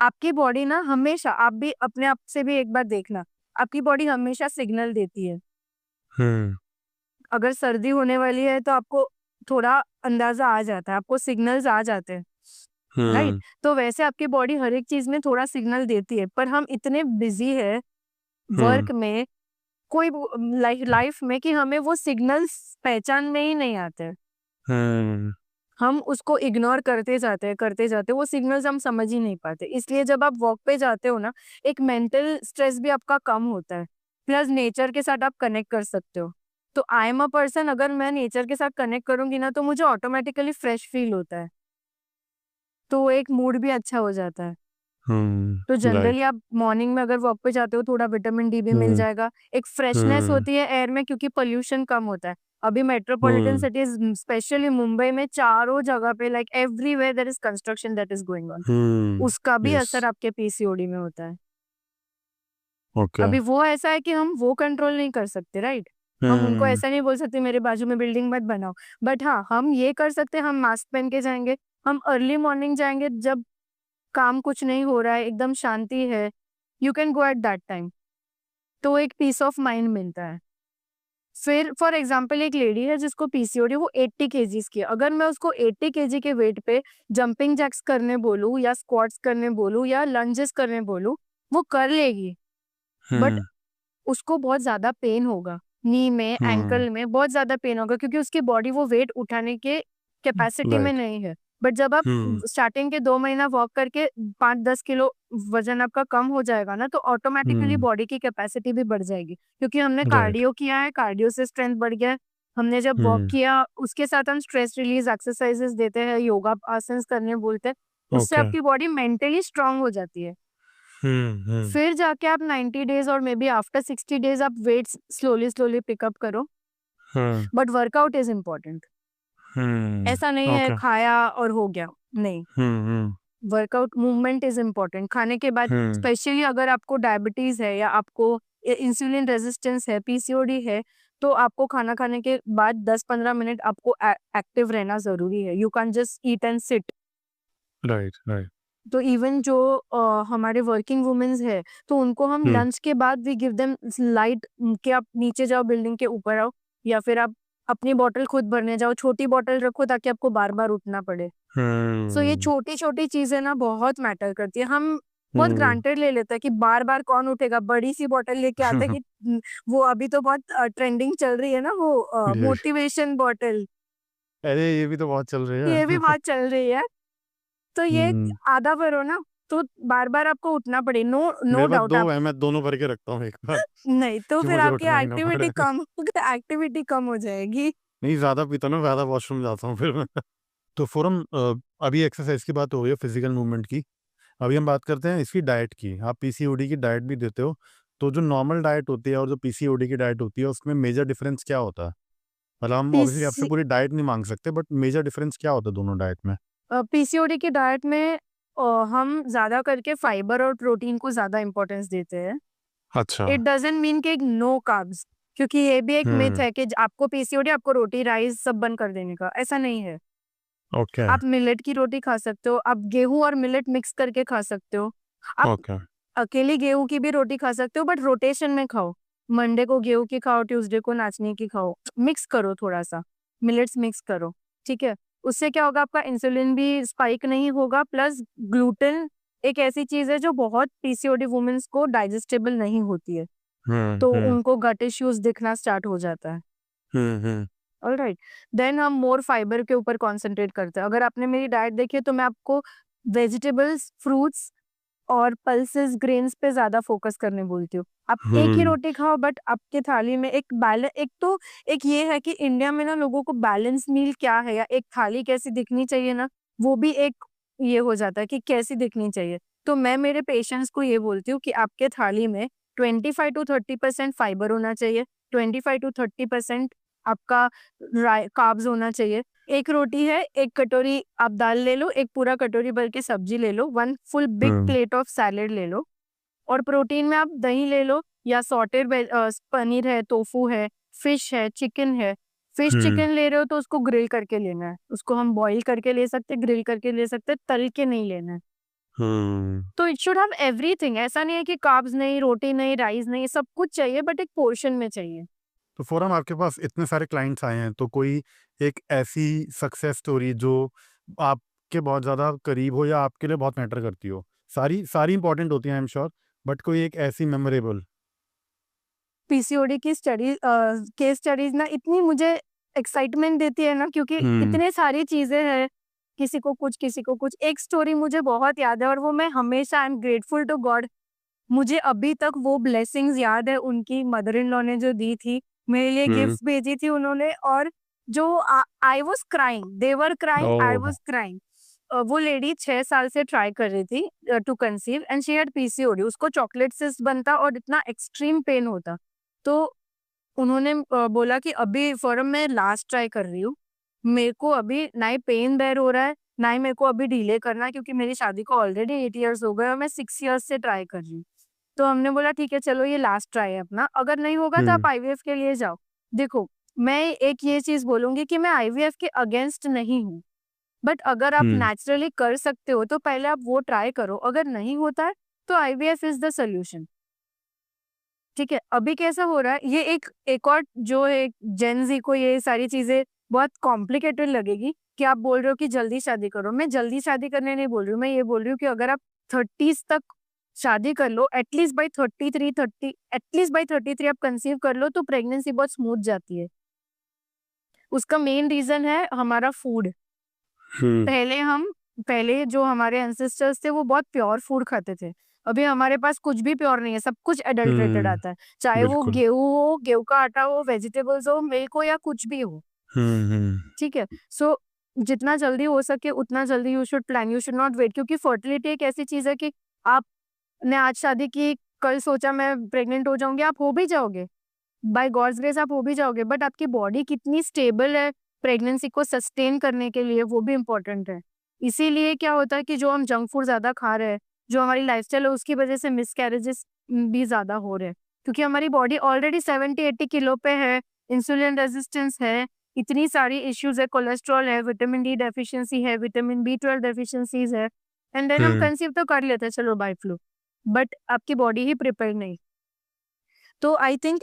आपकी बॉडी ना हमेशा, आप भी अपने आप से भी एक बार देखना, आपकी बॉडी हमेशा सिग्नल देती है। अगर सर्दी होने वाली है तो आपको थोड़ा अंदाजा आ जाता है, आपको सिग्नल्स आ जाते हैं, राइट? तो वैसे आपकी बॉडी हर एक चीज में थोड़ा सिग्नल देती है, पर हम इतने बिजी है वर्क में, कोई लाइफ में, कि हमें वो सिग्नल्स पहचान में ही नहीं आते हैं। हम उसको इग्नोर करते जाते हैं, वो सिग्नल्स हम समझ ही नहीं पाते। इसलिए जब आप वॉक पे जाते हो ना, एक मेंटल स्ट्रेस भी आपका कम होता है, प्लस नेचर के साथ आप कनेक्ट कर सकते हो। तो आई एम अ पर्सन, अगर मैं नेचर के साथ कनेक्ट करूंगी ना, तो मुझे ऑटोमेटिकली फ्रेश फील होता है, तो एक मूड भी अच्छा हो जाता है। तो जनरली राइट। आप मॉर्निंग में अगर वॉक पे जाते हो, थोड़ा विटामिन डी भी मिल जाएगा, एक फ्रेशनेस होती है एयर में, क्योंकि पोल्यूशन कम होता है। अभी मेट्रोपॉलिटन सिटीज, स्पेशली मुंबई में, चारों जगह पे, like everywhere there is construction that is going on, उसका भी यस। असर आपके पीसीओडी में होता है। ओके। अभी वो ऐसा है कि हम वो कंट्रोल नहीं कर सकते, राइट? हम उनको ऐसा नहीं बोल सकते मेरे बाजू में बिल्डिंग मत बनाओ, बट हाँ, हम ये कर सकते हैं, हम मास्क पहन के जाएंगे, हम अर्ली मॉर्निंग जाएंगे जब काम कुछ नहीं हो रहा है, एकदम शांति है, you can go at that time, तो एक पीस ऑफ माइंड मिलता है। फिर फॉर एग्जाम्पल एक लेडी है जिसको पीसीओडी, वो 80 केजीज की है, अगर मैं उसको 80 केजी के वेट पे जंपिंग जैक्स करने बोलूँ या स्क्वाट्स करने बोलूँ या लंजेस करने बोलूँ, वो कर लेगी, बट उसको बहुत ज्यादा पेन होगा, नी में, एंकल में बहुत ज्यादा पेन होगा, क्योंकि उसकी बॉडी वो वेट उठाने के कैपेसिटी में राइट। नहीं है। बट जब आप स्टार्टिंग के 2 महीना वॉक करके 5-10 किलो वजन आपका कम हो जाएगा ना, तो ऑटोमेटिकली बॉडी की कैपेसिटी भी बढ़ जाएगी, क्योंकि हमने राइट। कार्डियो किया है, कार्डियो से स्ट्रेंथ बढ़ गया है। हमने जब वॉक किया, उसके साथ हम स्ट्रेस रिलीज एक्सरसाइजेस देते हैं, योगा आसन करने बोलते हैं, उससे ओके। आपकी बॉडी मेंटली स्ट्रांग हो जाती है। फिर जाके आप 90 डेज और मे बी आफ्टर 60 डेज आप वेट्स स्लोली स्लोली पिकअप करो, बट वर्कआउट इज इम्पोर्टेंट। ऐसा नहीं है ओके। खाया और हो गया, नहीं, वर्कआउट, मूवमेंट इज इम्पोर्टेंट। खाने के बाद, स्पेशली अगर आपको डायबिटीज है या आपको इंसुलिन रेजिस्टेंस है, पीसीओडी है, तो आपको खाना खाने के बाद 10-15 मिनट आपको एक्टिव रहना जरूरी है। You can just eat and sit. Right. Right. तो इवन जो हमारे वर्किंग वुमेन्स है, तो उनको हम लंच के बाद वी गिव देम लाइट, कि आप नीचे जाओ, बिल्डिंग के ऊपर आओ, या फिर आप अपनी बॉटल खुद भरने जाओ, छोटी बॉटल रखो ताकि आपको बार बार उठना पड़े। सो ये छोटी छोटी चीजें ना बहुत मैटर करती है। हम बहुत ग्रांटेड ले लेते हैं कि बार बार कौन उठेगा, बड़ी सी बॉटल लेके आता है कि वो अभी तो बहुत ट्रेंडिंग चल रही है ना, वो ये मोटिवेशन बॉटल, अरे ये भी तो बहुत चल रही ये भी है। बात चल रही है। तो ये आधा भरो ना, तो बार बार आपको उठना पड़े, नो नो मेरे पास डाउट 2 आप। है, मैं दोनों भर के रखता हूँ एक बार नहीं तो कि फिर मुझे आपकी उठना ही ना एक्टिविटी पड़े। कम एक्टिविटी कम हो जाएगी। नहीं, ज़्यादा पीता ना, ज़्यादा वॉशरूम जाता हूँ फिर मैं। तो फोरम, अभी एक्सरसाइज की बात हो रही है, फिजिकल मूवमेंट की। अभी हम बात करते हैं इसकी डाइट की। आप पीसीओडी की डाइट भी देते हो, तो जो नॉर्मल डाइट होती है और जो पीसीओडी की डाइट होती है, उसमें मेजर डिफरेंस क्या होता है? मतलब हम ऑब्वियसली आपसे पीसी पूरी डाइट नहीं मांग सकते, बट मेजर डिफरेंस क्या होता है दोनों डाइट में? पीसीओडी की डाइट में हम ज्यादा करके फाइबर और प्रोटीन को ज्यादा इंपॉर्टेंस देते हैं। अच्छा। इट डजंट मीन कि नो कार्ब्स, क्योंकि ये भी एक मिथ है कि आपको पीसीओडी, आपको रोटी राइस सब बंद कर देने का, ऐसा नहीं है। ओके। आप मिलेट की रोटी खा सकते हो, आप गेहूं और मिलेट मिक्स करके खा सकते हो, आप ओके। अकेली गेहूं की भी रोटी खा सकते हो, बट रोटेशन में खाओ। मंडे को गेहूं की खाओ, ट्यूसडे को नाचनी की खाओ, मिक्स करो, थोड़ा सा मिलेट्स मिक्स करो, ठीक है? उससे क्या होगा, आपका इंसुलिन भी स्पाइक नहीं होगा, प्लस ग्लूटेन एक ऐसी चीज है जो बहुत पीसीओडी वुमेन्स को डाइजेस्टेबल नहीं होती है, तो उनको गट इश्यूज दिखना स्टार्ट हो जाता है। ऑलराइट, देन हम मोर फाइबर के ऊपर कंसंट्रेट करते हैं। अगर आपने मेरी डाइट देखी है, तो मैं आपको वेजिटेबल्स, फ्रूट्स और पल्सेस ग्रेन्स पे ज्यादा फोकस करने बोलती हूँ। आप एक ही रोटी खाओ बट आपके थाली में एक बैलेंस, एक ये है कि इंडिया में ना लोगों को बैलेंस मील क्या है या एक थाली कैसी दिखनी चाहिए ना, वो भी एक ये हो जाता है कि कैसी दिखनी चाहिए। तो मैं मेरे पेशेंट्स को ये बोलती हूँ कि आपके थाली में 25 to 30% फाइबर होना चाहिए, 25 to 30% आपका कार्ब्स होना चाहिए। एक रोटी है, एक कटोरी आप दाल ले लो, एक पूरा कटोरी भर के सब्जी ले लो, 1 full big plate of salad ले लो, और प्रोटीन में आप दही ले लो या सॉटेड पनीर है, टोफू है, फिश है, चिकन है। फिश चिकन ले रहे हो तो उसको ग्रिल करके लेना है, उसको हम बॉईल करके ले सकते, ग्रिल करके ले सकते, तल के नहीं लेना है। तो इट शुड हैव एवरीथिंग। ऐसा नहीं है कि कार्ब्स नहीं, रोटी नहीं, राइस नहीं, सब कुछ चाहिए बट एक पोर्शन में चाहिए। तो फोरम आपके पास इतने सारे क्लाइंट्स आए हैं, तो कोई एक ऐसी सक्सेस स्टोरी जो आपके बहुत ज़्यादा करीब हो या आपके लिए बहुत मैटर करती हो? सारी इंपॉर्टेंट होती हैं आई एम श्योर, बट कोई एक ऐसी मेमोरेबल। पीसीओडी की केस स्टडीज ना इतनी मुझे एक्साइटमेंट देती है ना, क्योंकि इतने सारी चीजें हैं, किसी को कुछ किसी को कुछ। एक स्टोरी मुझे बहुत याद है और वो मैं हमेशा I am grateful to God, मुझे अभी तक वो ब्लेसिंग्स याद है उनकी मदर इन लॉ ने जो दी थी, मेरे लिए गिफ्ट्स भेजी थी उन्होंने, और जो I was crying, they were crying, I was crying. वो लेडी 6 साल से ट्राई कर रही थी to conceive and she had PCOD. उसको चॉकलेट सिस्ट बनता और इतना एक्सट्रीम पेन होता। तो उन्होंने बोला कि अभी फॉरम में लास्ट ट्राई कर रही हूँ, मेरे को अभी ना ही पेन बेर हो रहा है, ना ही मेरे को अभी डिले करना है, क्योंकि मेरी शादी को ऑलरेडी 8 इयर्स हो गए और मैं 6 इयर्स से ट्राई कर रही हूँ। तो हमने बोला ठीक है चलो ये लास्ट ट्राई है अपना, अगर नहीं होगा तो आप आईवीएफ के लिए जाओ। देखो मैं एक ये चीज बोलूंगी कि मैं आईवीएफ के अगेंस्ट नहीं हूँ, बट अगर आप नेचुरली कर सकते हो तो पहले आप वो ट्राई करो, अगर नहीं होता है तो आईवीएफ इज द सोल्यूशन। ठीक है, अभी कैसा हो रहा है, ये एक और जो है जेन जी को ये सारी चीजें बहुत कॉम्प्लिकेटेड लगेगी कि आप बोल रहे हो कि जल्दी शादी करो। मैं जल्दी शादी करने नहीं बोल रही हूँ, मैं ये बोल रही हूँ कि अगर आप 30s तक शादी कर लो, एटलीस्ट बाई 33 आप कंसीव कर लो तो प्रेगनेंसी बहुत स्मूथ जाती है। उसका मेन रीजन है हमारा फूड। पहले जो हमारे एंसेस्टर्स थे वो बहुत प्योर फूड खाते थे, अभी हमारे पास कुछ भी प्योर नहीं है, सब कुछ एडल्ट्रेटेड आता है, चाहे वो गेहूं हो, गेहूं का आटा हो, वेजिटेबल्स हो, मिल्क हो या कुछ भी हो। ठीक है, सो जितना जल्दी हो सके उतना जल्दी you should plan, you should not wait, क्योंकि फर्टिलिटी एक ऐसी चीज है कि आपने आज शादी की, कल सोचा मैं प्रेग्नेंट हो जाऊंगी, आप हो भी जाओगे, बाय गॉड्स ग्रेस आप हो भी जाओगे, बट आपकी बॉडी कितनी स्टेबल है प्रेगनेंसी को सस्टेन करने के लिए वो भी इम्पोर्टेंट है। इसीलिए क्या होता है कि जो हम जंक फूड ज्यादा खा रहे हैं, जो हमारी लाइफस्टाइल है, उसकी वजह से मिसकैरेजेस भी ज्यादा हो रहे हैं, क्योंकि हमारी बॉडी ऑलरेडी 70-80 किलो पे है, इंसुलिन रेजिस्टेंस है, इतनी सारी इश्यूज है, कोलेस्ट्रॉल है, विटामिन डी डेफिशिएंसी है, विटामिन B12 डेफिशिएंसीज है, एंड देन हम कंसीव तो कर लेते हैं चलो बाय फ्लू, बट आपकी बॉडी ही प्रिपेयर नहीं। तो आई थिंक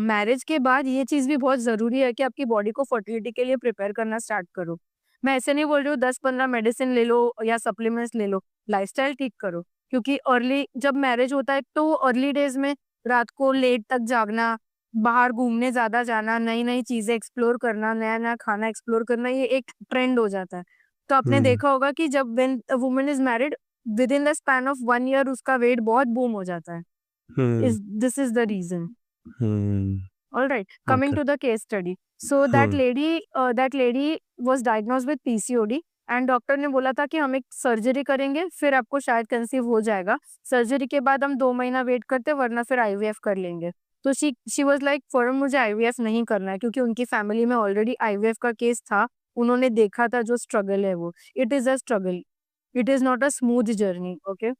मैरिज के बाद ये चीज भी बहुत जरूरी है कि आपकी बॉडी को फर्टिलिटी के लिए प्रिपेयर करना स्टार्ट करो। मैं ऐसे नहीं बोल रही हूँ 10-15 मेडिसिन ले लो या सप्लीमेंट्स ले लो, लाइफस्टाइल ठीक करो, क्योंकि अर्ली जब मैरिज होता है तो अर्ली डेज में रात को लेट तक जागना, बाहर घूमने ज्यादा जाना, नई नई चीजें एक्सप्लोर करना, नया नया खाना एक्सप्लोर करना, ये एक ट्रेंड हो जाता है। तो आपने देखा होगा कि जब when a woman is married, with in the span of 1 year उसका वेट बहुत बूम हो जाता है। This is the reason. All right. Coming to the case study. So that lady was diagnosed with PCOD and doctor ने बोला था कि हम एक सर्जरी करेंगे फिर आपको शायद कंसीव हो जाएगा, सर्जरी के बाद हम 2 महीना वेट करते वरना फिर आईवीएफ कर लेंगे। तो शी वाज लाइक फॉरम मुझे आईवीएफ नहीं करना है, क्योंकि उनकी फैमिली में ऑलरेडी आईवीएफ का केस था, उन्होंने देखा था जो स्ट्रगल है वो, it is a struggle, it is not a smooth journey. Okay,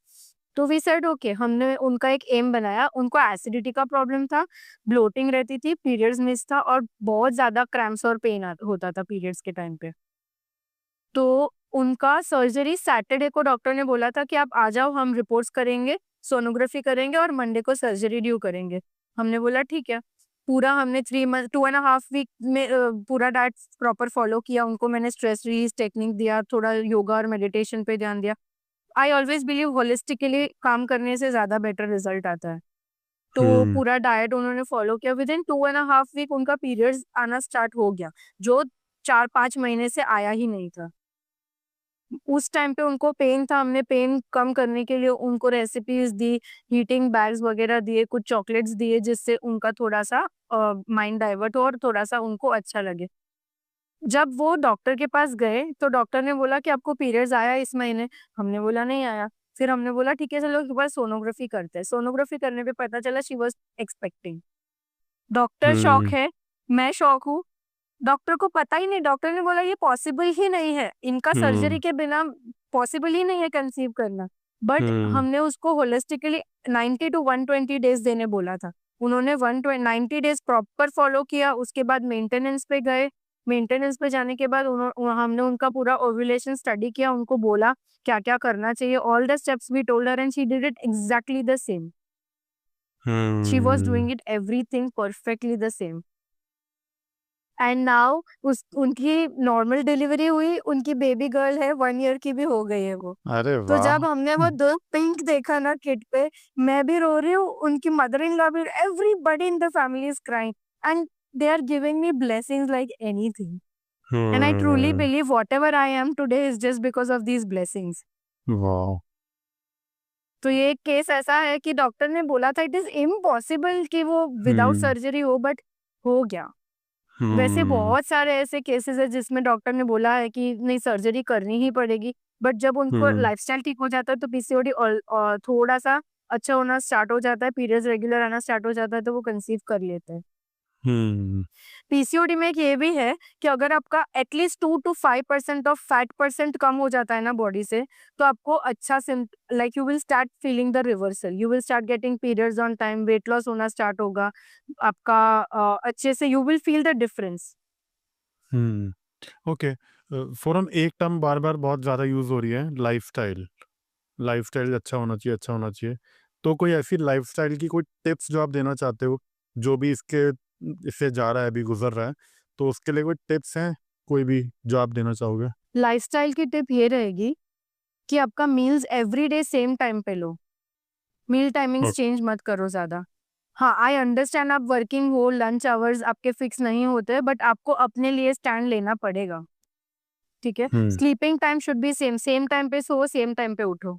तो वी सेड ओके, हमने उनका एक एम बनाया, उनको एसिडिटी का प्रॉब्लम था, ब्लोटिंग रहती थी, पीरियड्स मिस था और बहुत ज्यादा क्रैम्प्स और पेन होता था पीरियड्स के टाइम पे। तो उनका सर्जरी सैटरडे को डॉक्टर ने बोला था कि आप आ जाओ, हम रिपोर्ट्स करेंगे, सोनोग्राफी करेंगे और मंडे को सर्जरी ड्यू करेंगे। हमने बोला ठीक है, पूरा हमने 3 मंथ 2.5 वीक में पूरा डाइट प्रॉपर फॉलो किया, उनको मैंने स्ट्रेस रिलीज टेक्निक दिया, थोड़ा योगा और मेडिटेशन पे ध्यान दिया। आई ऑलवेज बिलीव होलिस्टिकली काम करने से ज्यादा बेटर रिजल्ट आता है। तो पूरा डाइट उन्होंने फॉलो किया, विद इन 2.5 वीक उनका पीरियड्स आना स्टार्ट हो गया, जो 4-5 महीने से आया ही नहीं था। उस टाइम पे उनको पेन था, हमने पेन कम करने के लिए उनको रेसिपीज दी, हीटिंग बैग्स वगैरह दिए, कुछ चॉकलेट्स दिए, जिससे उनका थोड़ा सा माइंड डाइवर्ट हो और थोड़ा सा उनको अच्छा लगे। जब वो डॉक्टर के पास गए तो डॉक्टर ने बोला कि आपको पीरियड्स आया इस महीने? हमने बोला नहीं आया। फिर हमने बोला ठीक है चलो एक बार सोनोग्राफी करते हैं। सोनोग्राफी करने पे पता चला she was expecting. Doctor shock hmm है, मैं शॉक हूँ। डॉक्टर को पता ही नहीं, डॉक्टर ने बोला ये पॉसिबल ही नहीं है, इनका हम्म सर्जरी के बिना पॉसिबल ही नहीं है कंसीव करना। बट हम्म हमने उसको होलिस्टिकली 90 टू 120 डेज देने बोला था। उन्होंने 190 डेज प्रॉपर फॉलो किया, उसके बाद मेंटेनेंस पे गए। मेंटेनेंस पे जाने के बाद हमने उनका पूरा ओव्यूलेशन स्टडी किया, उनको बोला क्या क्या करना चाहिए, all the steps we told her and she did it exactly the same. She was hmm doing it everything perfectly the same. And now उस उनकी नॉर्मल डिलीवरी हुई, उनकी बेबी गर्ल है, 1 ईयर की भी हो गई है वो। अरे तो वाह। जब हमने वो दो पिंक देखा ना किट पे, मैं भी रो रही हूँ, उनकी मदर इन लॉ भी, everybody in the family is crying and they are giving me blessings like anything. And I truly hmm believe whatever I am today is just because of these blessings. वाह। तो ये एक case ऐसा है कि doctor ने बोला था इट इज इम्पॉसिबल कि वो विदाउट हम्म सर्जरी हो, बट हो गया। वैसे हम्म बहुत सारे ऐसे केसेस है जिसमें डॉक्टर ने बोला है कि नहीं सर्जरी करनी ही पड़ेगी, बट जब उनको हम्म लाइफस्टाइल ठीक हो जाता है तो पीसीओडी थोड़ा सा अच्छा होना स्टार्ट हो जाता है, पीरियड्स रेगुलर आना स्टार्ट हो जाता है, तो वो कंसीव कर लेते हैं। हम्म पीसीओडी में एक ये भी है कि अगर आपका at least 2 to 5% of fat percent कम हो जाता है ना बॉडी से, तो आपको अच्छा like you will start feeling the reversal, you will start getting periods on time, weight loss होना स्टार्ट होगा आपका, अच्छे से you will feel the difference. Okay. फोरम एक टर्म बार बार बहुत ज़्यादा यूज़ हो रही है, लाइफस्टाइल। लाइफस्टाइल अच्छा होना चाहिए, अच्छा होना चाहिए। तो कोई ऐसी लाइफस्टाइल की कोई टिप्स जो आप देना चाहते हो, जो भी इससे जा रहा है, अभी गुजर रहा है, तो उसके लिए कोई टिप्स हैं कोई भी जो आप देना चाहोगे? लाइफस्टाइल की टिप ये रहेगी कि आपका meals every day same time पे लो, मील टाइमिंग्स ओके। चेंज मत करो ज्यादा। हाँ आई अंडरस्टैंड आप वर्किंग हो, लंच आवर्स आपके फिक्स नहीं होते, बट आपको अपने लिए स्टैंड लेना पड़ेगा, ठीक है। Hmm sleeping time should be same, same time पे सो सेम टाइम पे उठो,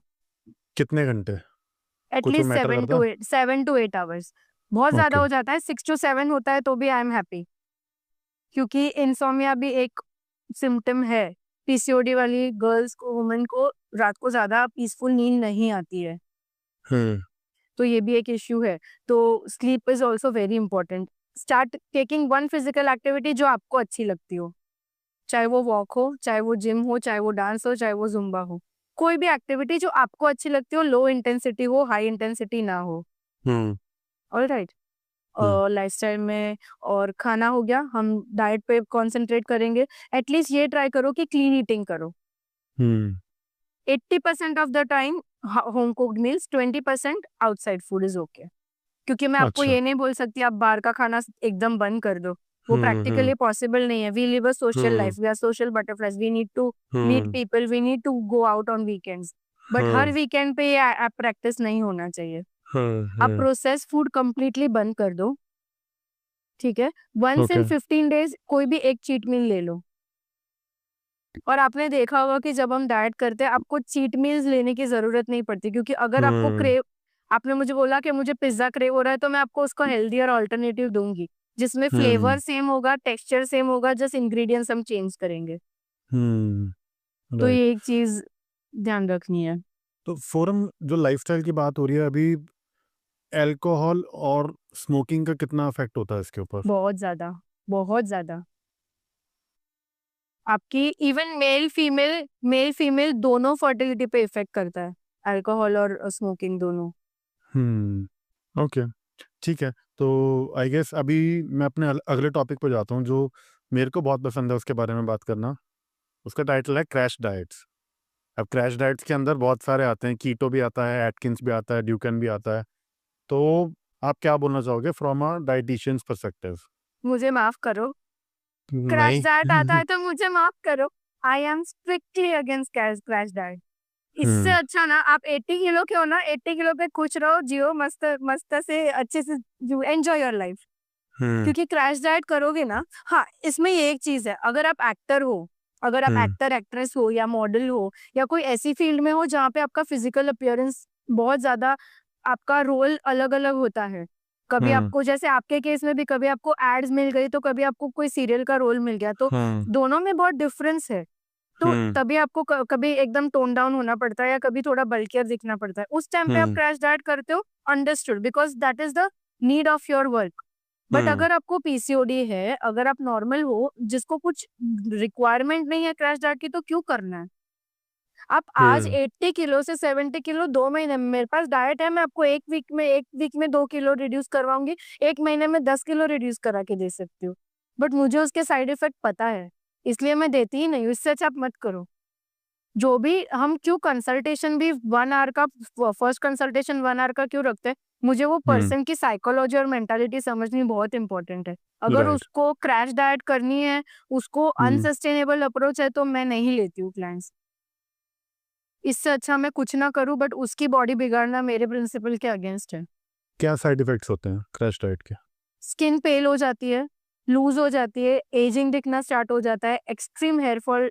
कितने घंटे? कुछ वो एटलीस्ट मैटर सेवन करता? To eight 7 to 8 hours. बहुत ज्यादा ओके। हो जाता है 6 to 7 होता है तो भी आई एम हैप्पी, क्योंकि इंसोमिया भी एक सिम्टम है। पीसीओडी वाली गर्ल्स को, वुमेन को रात को ज्यादा पीसफुल नींद नहीं आती है, हम्म तो ये भी एक इश्यू है। तो sleep is also very important. Start taking one physical activity जो आपको अच्छी लगती हो, चाहे वो वॉक हो, चाहे वो जिम हो, चाहे वो डांस हो, चाहे वो जुम्बा हो। कोई भी एक्टिविटी जो आपको अच्छी लगती हो, लो इंटेंसिटी हो, हाई इंटेंसिटी ना हो। हम्म ऑल राइट। हम्म लाइफस्टाइल में और खाना हो गया, हम डाइट पे कंसंट्रेट करेंगे। एटलीस्ट ये ट्राई करो कि क्लीन ईटिंग करो। हम्म 80% of the time home cooked meals, 20% outside food is okay. क्योंकि मैं आपको अच्छा। ये नहीं बोल सकती आप बाहर का खाना एकदम बंद कर दो, वो हम्म प्रैक्टिकली पॉसिबल नहीं है। We live a social hmm life, we are social butterflies, we need to meet hmm people, we need to go out on weekends. But हर हम्म वीकेंड पे ये प्रैक्टिस नहीं होना चाहिए। आप हम्म प्रोसेस फूड कंप्लीटली बंद कर दो, ठीक है। Once okay. इन 15 डेज कोई भी एक चीट मील ले लो। और आपने देखा होगा कि जब हम डाइट करते हैं आपको चीट मील्स लेने की जरूरत नहीं पड़ती, क्योंकि अगर आपको हम्म क्रेव, आपने मुझे बोला कि मुझे पिज्जा क्रेव हो रहा है, तो मैं आपको उसको हेल्दियर ऑल्टरनेटिव दूंगी जिसमें हम्म फ्लेवर सेम होगा, टेक्सचर सेम होगा, जस्ट इंग्रेडिएंट्स हम चेंज करेंगे। तो राइट। ये एक चीज ध्यान रखनी है। तो फोरम जो लाइफस्टाइल की बात हो रही है अभी, अल्कोहल और स्मोकिंग का कितना इफेक्ट होता है इसके ऊपर? बहुत ज्यादा, बहुत ज्यादा। आपकी इवन मेल फीमेल दोनों फर्टिलिटी पे इफेक्ट करता है, अल्कोहल और स्मोकिंग दोनों। ओके। ठीक है। तो आई गेस अभी मैं अपने अगले टॉपिक पे जाता हूँ जो मेरे को बहुत पसंद है उसके बारे में बात करना। उसका टाइटल है क्रैश डाइट्स। अब क्रैश डाइट्स के अंदर बहुत सारे आते हैं, कीटो भी आता है, एटकिंस भी आता है, ड्यूकन भी आता है। तो आप क्या बोलना चाहोगे फ्रॉम अ डाइटिशियंस परस्पेक्टिव? मुझे माफ करो, क्रैश नहीं। डाइट आता है तो मुझे माफ करो। I am strictly against crash diet. इससे हम्म अच्छा ना आप 80 किलो के हो ना, 80 किलो पे खुश रहो, जियो मस्त मस्त से, अच्छे से एंजॉय योर लाइफ। हम्म क्योंकि क्रैश डाइट करोगे ना, हाँ इसमें ये एक चीज है, अगर आप एक्टर हो, अगर आप हम्म एक्टर एक्ट्रेस हो या मॉडल हो या कोई ऐसी फील्ड में हो जहाँ पे आपका फिजिकल अपीयरेंस बहुत ज्यादा, आपका रोल अलग अलग होता है। कभी हम्म आपको, जैसे आपके केस में भी, कभी आपको एड्स मिल गई तो कभी आपको कोई सीरियल का रोल मिल गया, तो हम्म दोनों में बहुत डिफरेंस है। तो हम्म तभी आपको कभी एकदम टोन डाउन होना पड़ता है या कभी थोड़ा बल्कियर दिखना पड़ता है, उस टाइम पे आप हम्म क्रैश डाइट करते हो, understood, because that is the need of your work. But hmm अगर आपको पीसीओडी है, अगर आप नॉर्मल हो, जिसको कुछ रिक्वायरमेंट नहीं है क्रैश डाइट की, तो क्यों करना है? आप आज हम्म 80 किलो से 70 किलो 2 महीने में, मेरे पास डाइट है, मैं आपको एक वीक में 2 किलो रिड्यूस करवाऊंगी, एक महीने में 10 किलो रिड्यूस करा के दे सकती हूँ। बट मुझे उसके साइड इफेक्ट पता है, इसलिए मैं देती ही नहीं हूँ। इससे अच्छा आप मत करो। जो भी हम क्यों कंसल्टेशन भी 1 आवर का, फर्स्ट कंसल्टेशन 1 आवर का क्यों रखते हैं? मुझे वो हम्म पर्सन की साइकोलॉजी और मेंटालिटी समझनी बहुत इंपॉर्टेंट है। अगर राइट उसको क्रैश डाइट करनी है, उसको हम्म अनसस्टेनेबल अप्रोच है, तो मैं नहीं लेती हूँ क्लाइंट्स। इससे अच्छा मैं कुछ ना करूं, बट उसकी बॉडी बिगाड़ना मेरे प्रिंसिपल के अगेंस्ट है। क्या साइड इफेक्ट्स होते हैं क्रैश डाइट के? स्किन पेल हो जाती है, लूज हो जाती है, एजिंग दिखना स्टार्ट हो जाता है, एक्सट्रीम हेयरफॉल,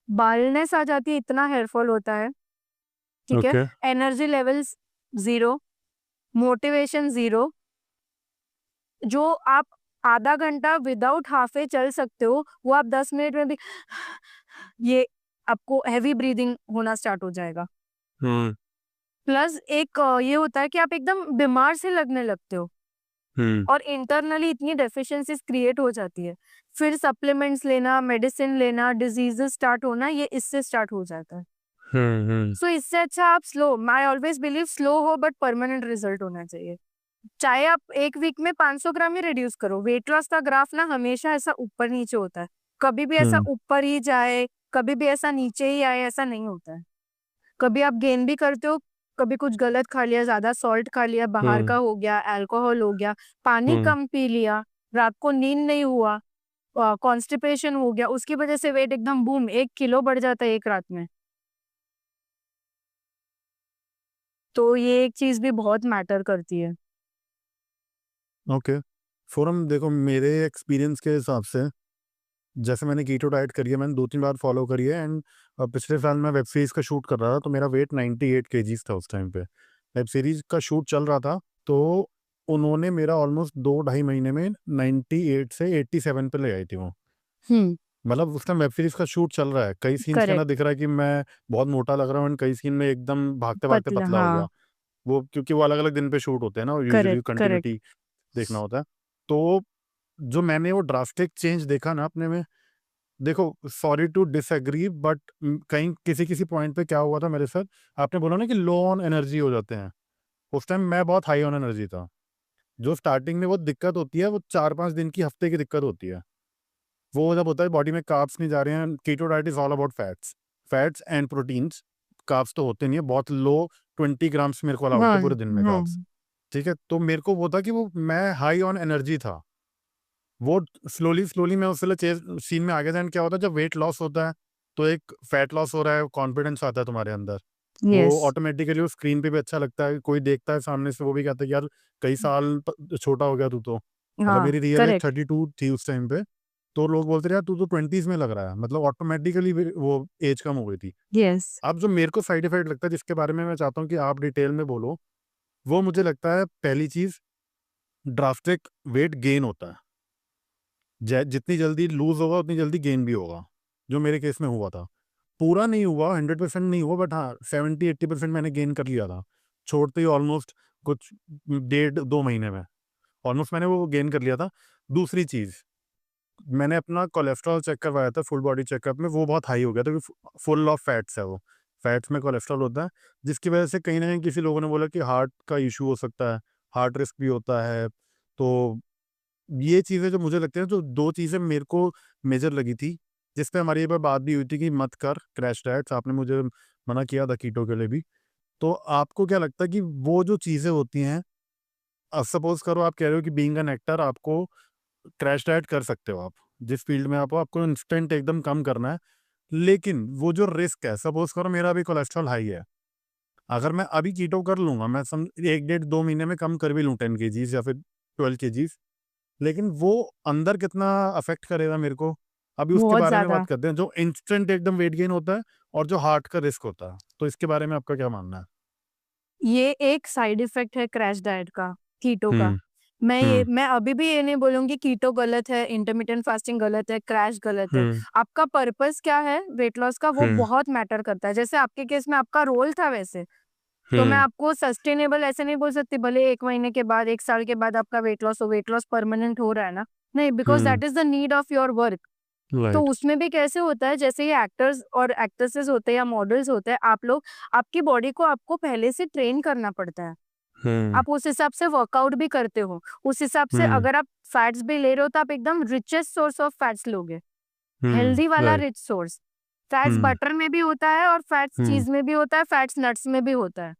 बालनेस आ जाती है, इतना हेयरफॉल होता है। ठीक है। Okay energy levels zero, motivation zero. जो आप आधा घंटा विदाउट हाफे चल सकते हो, वो आप 10 मिनट में भी ये आपको हैवी ब्रीदिंग होना स्टार्ट हो जाएगा। हम्म प्लस एक ये होता है कि आप एकदम बीमार से लगने लगते हो, हम्म और इंटरनली इतनी डेफिशिएंसीज क्रिएट हो जाती है, फिर सप्लीमेंट्स लेना, मेडिसिन लेना, डिजीजेस स्टार्ट होना, ये इससे स्टार्ट हो जाता है। हम्म सो इससे अच्छा आप slow, I always believe slow हो बट परमानेंट रिजल्ट होना चाहिए। चाहे आप एक वीक में 500 ग्राम ही रिड्यूस करो, वेट लॉस का ग्राफ ना हमेशा ऐसा ऊपर नीचे होता है, कभी भी ऐसा हम्म ऊपर ही जाए, कभी भी ऐसा नीचे ही आए, ऐसा नहीं होता है। कभी आप गेन भी करते हो, कभी कुछ गलत खा लिया, ज्यादा सॉल्ट खा लिया, बाहर हम्म का हो गया, अल्कोहल हो गया, पानी हम्म कम पी लिया, रात को नींद नहीं हुआ, कॉन्स्टिपेशन हो गया, उसकी वजह से वेट एकदम बूम 1 किलो बढ़ जाता है एक रात में। तो ये एक चीज भी बहुत मैटर करती है। ओके फोरम देखो, मेरे एक्सपीरियंस के हिसाब से जैसे मैंने कीटो डाइट करी है, मैंने 2-3 बार फॉलो करी है, एंड पिछले साल मैं वेब सीरीज का शूट कर रहा था, तो मेरा वेट 98 केजीज था उस टाइम पे। वेब सीरीज का शूट चल रहा था, तो उन्होंने मेरा ऑलमोस्ट 2-2.5 महीने में 98 से 87 पे ले आई थी वो। हम्म। मतलब उस टाइम वेब सीरीज का शूट चल रहा है, कई सीन्स के ना करेक्ट। दिख रहा है कि मैं बहुत मोटा लग रहा हूँ, एंड कई सीन में एकदम भागते भागते पतला, पतला हो गया। हाँ। वो क्योंकि वो अलग अलग दिन पे शूट होते हैं ना, यूजुअली करेक्ट करेक्ट। कंटिन्यूटी देखना होता है। तो जो मैंने वो ड्रास्टिक चेंज देखा ना अपने में, देखो सॉरी टू डिसएग्री, बट कहीं किसी किसी पॉइंट पे क्या हुआ था मेरे साथ, आपने बोला ना कि लो ऑन एनर्जी हो जाते हैं, उस टाइम मैं बहुत हाई ऑन एनर्जी था। जो स्टार्टिंग में वो दिक्कत होती है, वो 4-5 दिन की, हफ्ते की दिक्कत होती है। वो जब होता है बॉडी में कार्ब्स नहीं जा रहे हैं, keto diet is all about fats, fats and proteins. Carbs तो होते नहीं है, बहुत लो 20 ग्राम्स मेरे को अलाउड थे हाँ पूरे दिन में हाँ। कार्ब्स। ठीक है, तो मेरे को वो था कि वो मैं हाई ऑन एनर्जी था। वो स्लोली स्लोली मैं उस सीन में आ गया था, एंड क्या होता है जब वेट लॉस होता है, तो एक फैट लॉस हो रहा है, कॉन्फिडेंस आता है तुम्हारे अंदर, यस। वो ऑटोमेटिकली उस स्क्रीन पे भी अच्छा लगता है, कोई देखता है सामने से वो भी कहता है कि यार कई साल छोटा हो गया तू तो। मतलब हाँ। मेरी रियल एज करेक्ट। 32 थी उस टाइम पे, तो लोग बोलते थे यार तू तो 20s में लग रहा है, मतलब ऑटोमेटिकली वो एज कम हो गई थी। यस। अब जो मेरे को साइड इफेक्ट लगता है, जिसके बारे में मैं चाहता हूँ कि आप डिटेल में बोलो, वो मुझे लगता है पहली चीज, ड्रास्टिक वेट गेन होता है। जितनी जल्दी लूज होगा उतनी जल्दी गेन भी होगा, जो मेरे केस में हुआ था। पूरा नहीं हुआ, 100% नहीं हुआ, बट हाँ 70-80% मैंने गेन कर लिया था, छोड़ते ही ऑलमोस्ट कुछ 1.5-2 महीने में ऑलमोस्ट मैंने वो गेन कर लिया था। दूसरी चीज़, मैंने अपना कोलेस्ट्रॉल चेक करवाया था, फुल बॉडी चेकअप में, वो बहुत हाई हो गया था, फुल ऑफ फैट्स है वो, फैट्स में कोलेस्ट्रॉल होता है, जिसकी वजह से कहीं ना कहीं किसी लोगों ने बोला कि हार्ट का इशू हो सकता है, हार्ट रिस्क भी होता है। तो ये चीज़ें जो मुझे लगती है, जो दो चीज़ें मेरे को मेजर लगी थी, जिस पे हमारी ये बात भी हुई थी कि मत कर क्रैश डाइट्स, आपने मुझे मना किया था कीटो के लिए भी। तो आपको क्या लगता है कि वो जो चीज़ें होती हैं, सपोज करो आप कह रहे हो कि बीइंग एन एक्टर आपको क्रैश डाइट कर सकते हो, आप जिस फील्ड में आप हो, आपको इंस्टेंट एकदम कम करना है, लेकिन वो जो रिस्क है, सपोज करो मेरा अभी कोलेस्ट्रॉल हाई है, अगर मैं अभी कीटो कर लूंगा, मैं 1-1.5-2 महीने में कम कर भी लूँ 10 केजीज या फिर 12 केजीज, लेकिन वो अंदर कितना अफेक्ट करेगा मेरे को, अभी उसके बहुत बारे में ज्यादा। बात करते हैं, जो इंस्टेंट एकदम वेट गेन होता है और जो हार्ट का रिस्क होता है, तो इसके बारे में आपका क्या मानना है? ये एक साइड इफेक्ट है क्रैश डाइट का, कीटो का। हम्म मैं अभी भी ये नहीं बोलूंगी कीटो गलत है, इंटरमिटेंट फास्टिंग गलत है, क्रैश गलत है। हम्म आपका पर्पस क्या है वेट लॉस का, वो हम्म बहुत मैटर करता है। जैसे आपके केस में आपका रोल था वैसे, तो मैं हम्म आपको सस्टेनेबल ऐसे नहीं बोल सकती, भले 1 महीने के बाद 1 साल के बाद आपका वेट लॉस परमानेंट हो रहा है ना, नहीं, because hmm that is the need of your work. तो राइट उसमें भी कैसे होता है, जैसे ये एक्टर्स और एक्ट्रेसेस होते हैं या मॉडल्स होते हैं, आप लोग, आपकी बॉडी को आपको पहले से ट्रेन करना पड़ता है। हम्म आप उस हिसाब से वर्कआउट भी करते हो, उस हिसाब से हम्म अगर आप फैट्स भी ले रहे हो तो आप एकदम रिचेस्ट सोर्स ऑफ फैट्स लोगे, हेल्दी वाला राइट रिच सोर्स। फैट्स हम्म बटर में भी होता है और फैट्स हम्म चीज में भी होता है, फैट्स नट्स में भी होता है,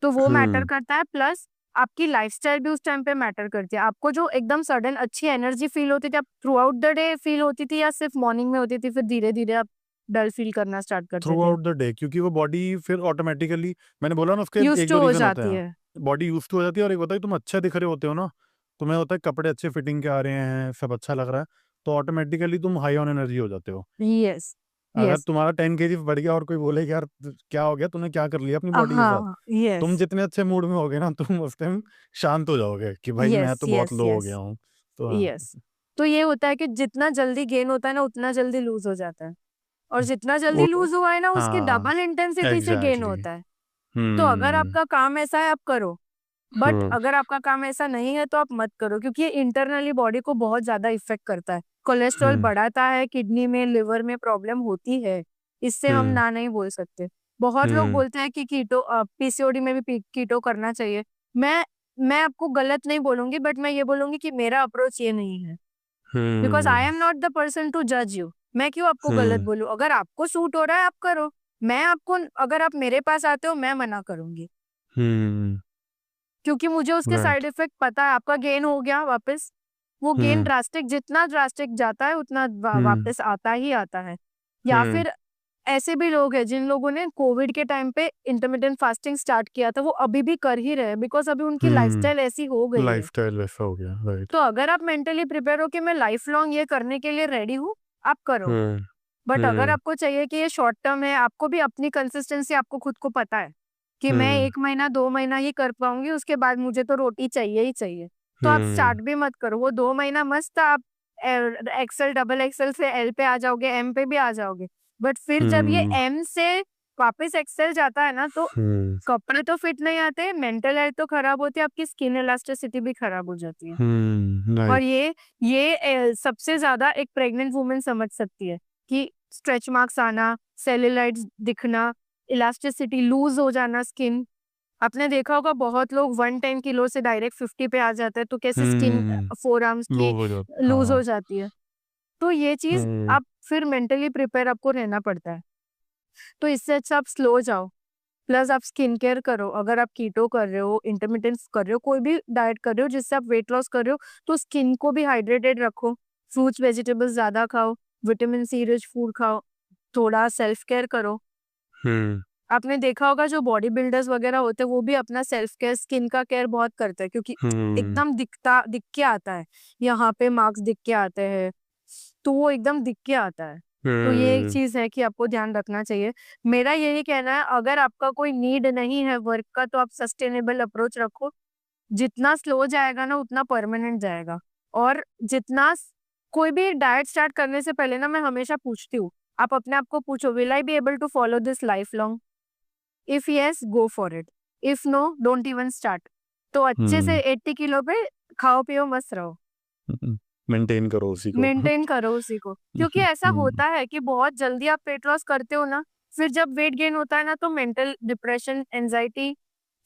तो वो मैटर हम्म करता है। प्लस आपकी लाइफस्टाइल भी उस टाइम पे मैटर करती है। आपको जो एकदम सडन अच्छी एनर्जी फील होती थी, आप through out the day feel होती थी या सिर्फ मॉर्निंग में होती थी, फिर धीरे धीरे आप डल फील करना स्टार्ट करते थ्रू थे? आउट द डे, क्योंकि वो बॉडी फिर ऑटोमेटिकली, मैंने बोला ना उसके यूज एक टू दो हो रीजन होते जाती हैं। है। बॉडी यूज टू हो जाती है, और एक होता है कि तुम अच्छे दिख रहे होते हो ना, तुम्हें होता है कपड़े अच्छे फिटिंग के आ रहे हैं, सब अच्छा लग रहा है, तो ऑटोमेटिकली तुम हाई ऑन एनर्जी हो जाते हो। यस। अगर यस। तुम्हारा 10 kg बढ़ गया और कोई बोले कि यार क्या हो गया, तूने क्या कर लिया अपनी बॉडी के साथ, हाँ। तुम यस। जितने अच्छे मूड में होगे ना, तुम उस टाइम शांत हो जाओगे कि भाई मैं यस। तो बहुत यस। लो हो यस। गया हूँ। तो हाँ। यस। तो ये होता है कि जितना जल्दी गेन होता है ना, उतना जल्दी लूज हो जाता है, और जितना जल्दी वो- लूज हुआ है ना, उसकी हाँ डबल इंटेंसिटी से गेन एग्जैक्टली। होता है। तो अगर हम्म आपका काम ऐसा है, आप करो। बट हम्म अगर आपका काम ऐसा नहीं है तो आप मत करो, क्योंकि ये इंटरनली बॉडी को बहुत ज्यादा इफेक्ट करता है। कोलेस्ट्रॉल हम्म बढ़ाता है, किडनी में लिवर में प्रॉब्लम होती है, इससे हम हम्म ना नहीं बोल सकते। बहुत लोग हम्म बोलते हैं कि कीटो, पीसीओडी में भी कीटो करना चाहिए। मैं मैं आपको गलत नहीं बोलूंगी, बट मैं ये बोलूंगी कि मेरा अप्रोच ये नहीं है, because I hmm am not the person to जज यू। मैं क्यों आपको गलत हम्म बोलूं? अगर आपको सूट हो रहा है आप करो। मैं आपको, अगर आप मेरे पास आते हो, मैं मना करूंगी, हम्म क्योंकि मुझे उसके राइट साइड इफेक्ट पता है। आपका गेन हो गया वापस, वो गेन हम्म ड्रास्टिक, जितना ड्रास्टिक जाता है उतना हम्म वापस आता ही आता है। या हम्म फिर ऐसे भी लोग हैं जिन लोगों ने कोविड के टाइम पे इंटरमिटेंट फास्टिंग स्टार्ट किया था, वो अभी भी कर ही रहे हैं, बिकॉज अभी उनकी लाइफस्टाइल ऐसी हो गई है। लाइफस्टाइल वैसा हो गया, राइट। तो अगर आप मेंटली प्रिपेयर हो कि मैं लाइफ लॉन्ग ये करने के लिए रेडी हूँ, आप करो। हम्म बट अगर हम्म आपको चाहिए कि ये शॉर्ट टर्म है, आपको भी अपनी कंसिस्टेंसी, आपको खुद को पता है कि मैं हम्म 1 महीना 2 महीना ही कर पाऊंगी, उसके बाद मुझे तो रोटी चाहिए ही चाहिए, तो आप हम्म स्टार्ट भी मत करो। वो 2 महीना मस्त आप एक्सेल, डबल एक्सेल से एल पे आ जाओगे, एम पे भी आ जाओगे। बट फिर जब ये हम्म एम से वापस एक्सेल जाता है ना, तो कपड़े तो फिट नहीं आते, मेंटल हेल्थ तो खराब होती है, आपकी स्किन इलास्टिसिटी भी खराब हो जाती है। और राइट ये सबसे ज्यादा एक प्रेग्नेंट वुमेन समझ सकती है कि स्ट्रेच मार्क्स आना, सेल्यूलाइट्स दिखना, इलास्टिसिटी लूज हो जाना स्किन। आपने देखा होगा बहुत लोग 110 किलो से डायरेक्ट 50 पे आ जाते हैं, तो कैसे स्किन फोर आर्म्स लो की हो जाता, लूज हो हाँ। जाती है। तो ये चीज हम्म आप फिर मेंटली प्रिपेयर आपको रहना पड़ता है। तो इससे अच्छा आप स्लो जाओ, प्लस आप स्किन केयर करो। अगर आप कीटो कर रहे हो, इंटरमिटेंस कर रहे हो, कोई भी डाइट कर रहे हो जिससे आप वेट लॉस कर रहे हो, तो स्किन को भी हाइड्रेटेड रखो। फ्रूट्स वेजिटेबल्स ज्यादा खाओ, विटामिन सी रिच फूड खाओ, थोड़ा सेल्फ केयर करो। हम्म आपने देखा होगा जो बॉडी बिल्डर्स वगैरह होते हैं, वो भी अपना सेल्फ केयर, स्किन का केयर बहुत करते हैं, क्योंकि हम्म एकदम दिख के आता है, यहाँ पे मार्क्स दिख के आते हैं, तो वो एकदम दिख के आता है। तो ये एक हम्म चीज है कि आपको ध्यान रखना चाहिए। मेरा यही कहना है, अगर आपका कोई नीड नहीं है वर्क का, तो आप सस्टेनेबल अप्रोच रखो। जितना स्लो जाएगा ना, उतना परमानेंट जाएगा। और कोई भी डाइट स्टार्ट करने से पहले ना, मैं हमेशा पूछती हूँ, आप अपने आप को पूछो, will I be able to follow this life long? If yes, go for it. If no, don't even start. तो अच्छे से 80 किलो पे खाओ पियो मस्त रहो, मेंटेन करो उसी को। मेंटेन करो उसी को। क्योंकि ऐसा हम्म होता है कि बहुत जल्दी आप वेट लॉस करते हो ना, फिर जब वेट गेन होता है ना, तो मेंटल डिप्रेशन, एंजाइटी,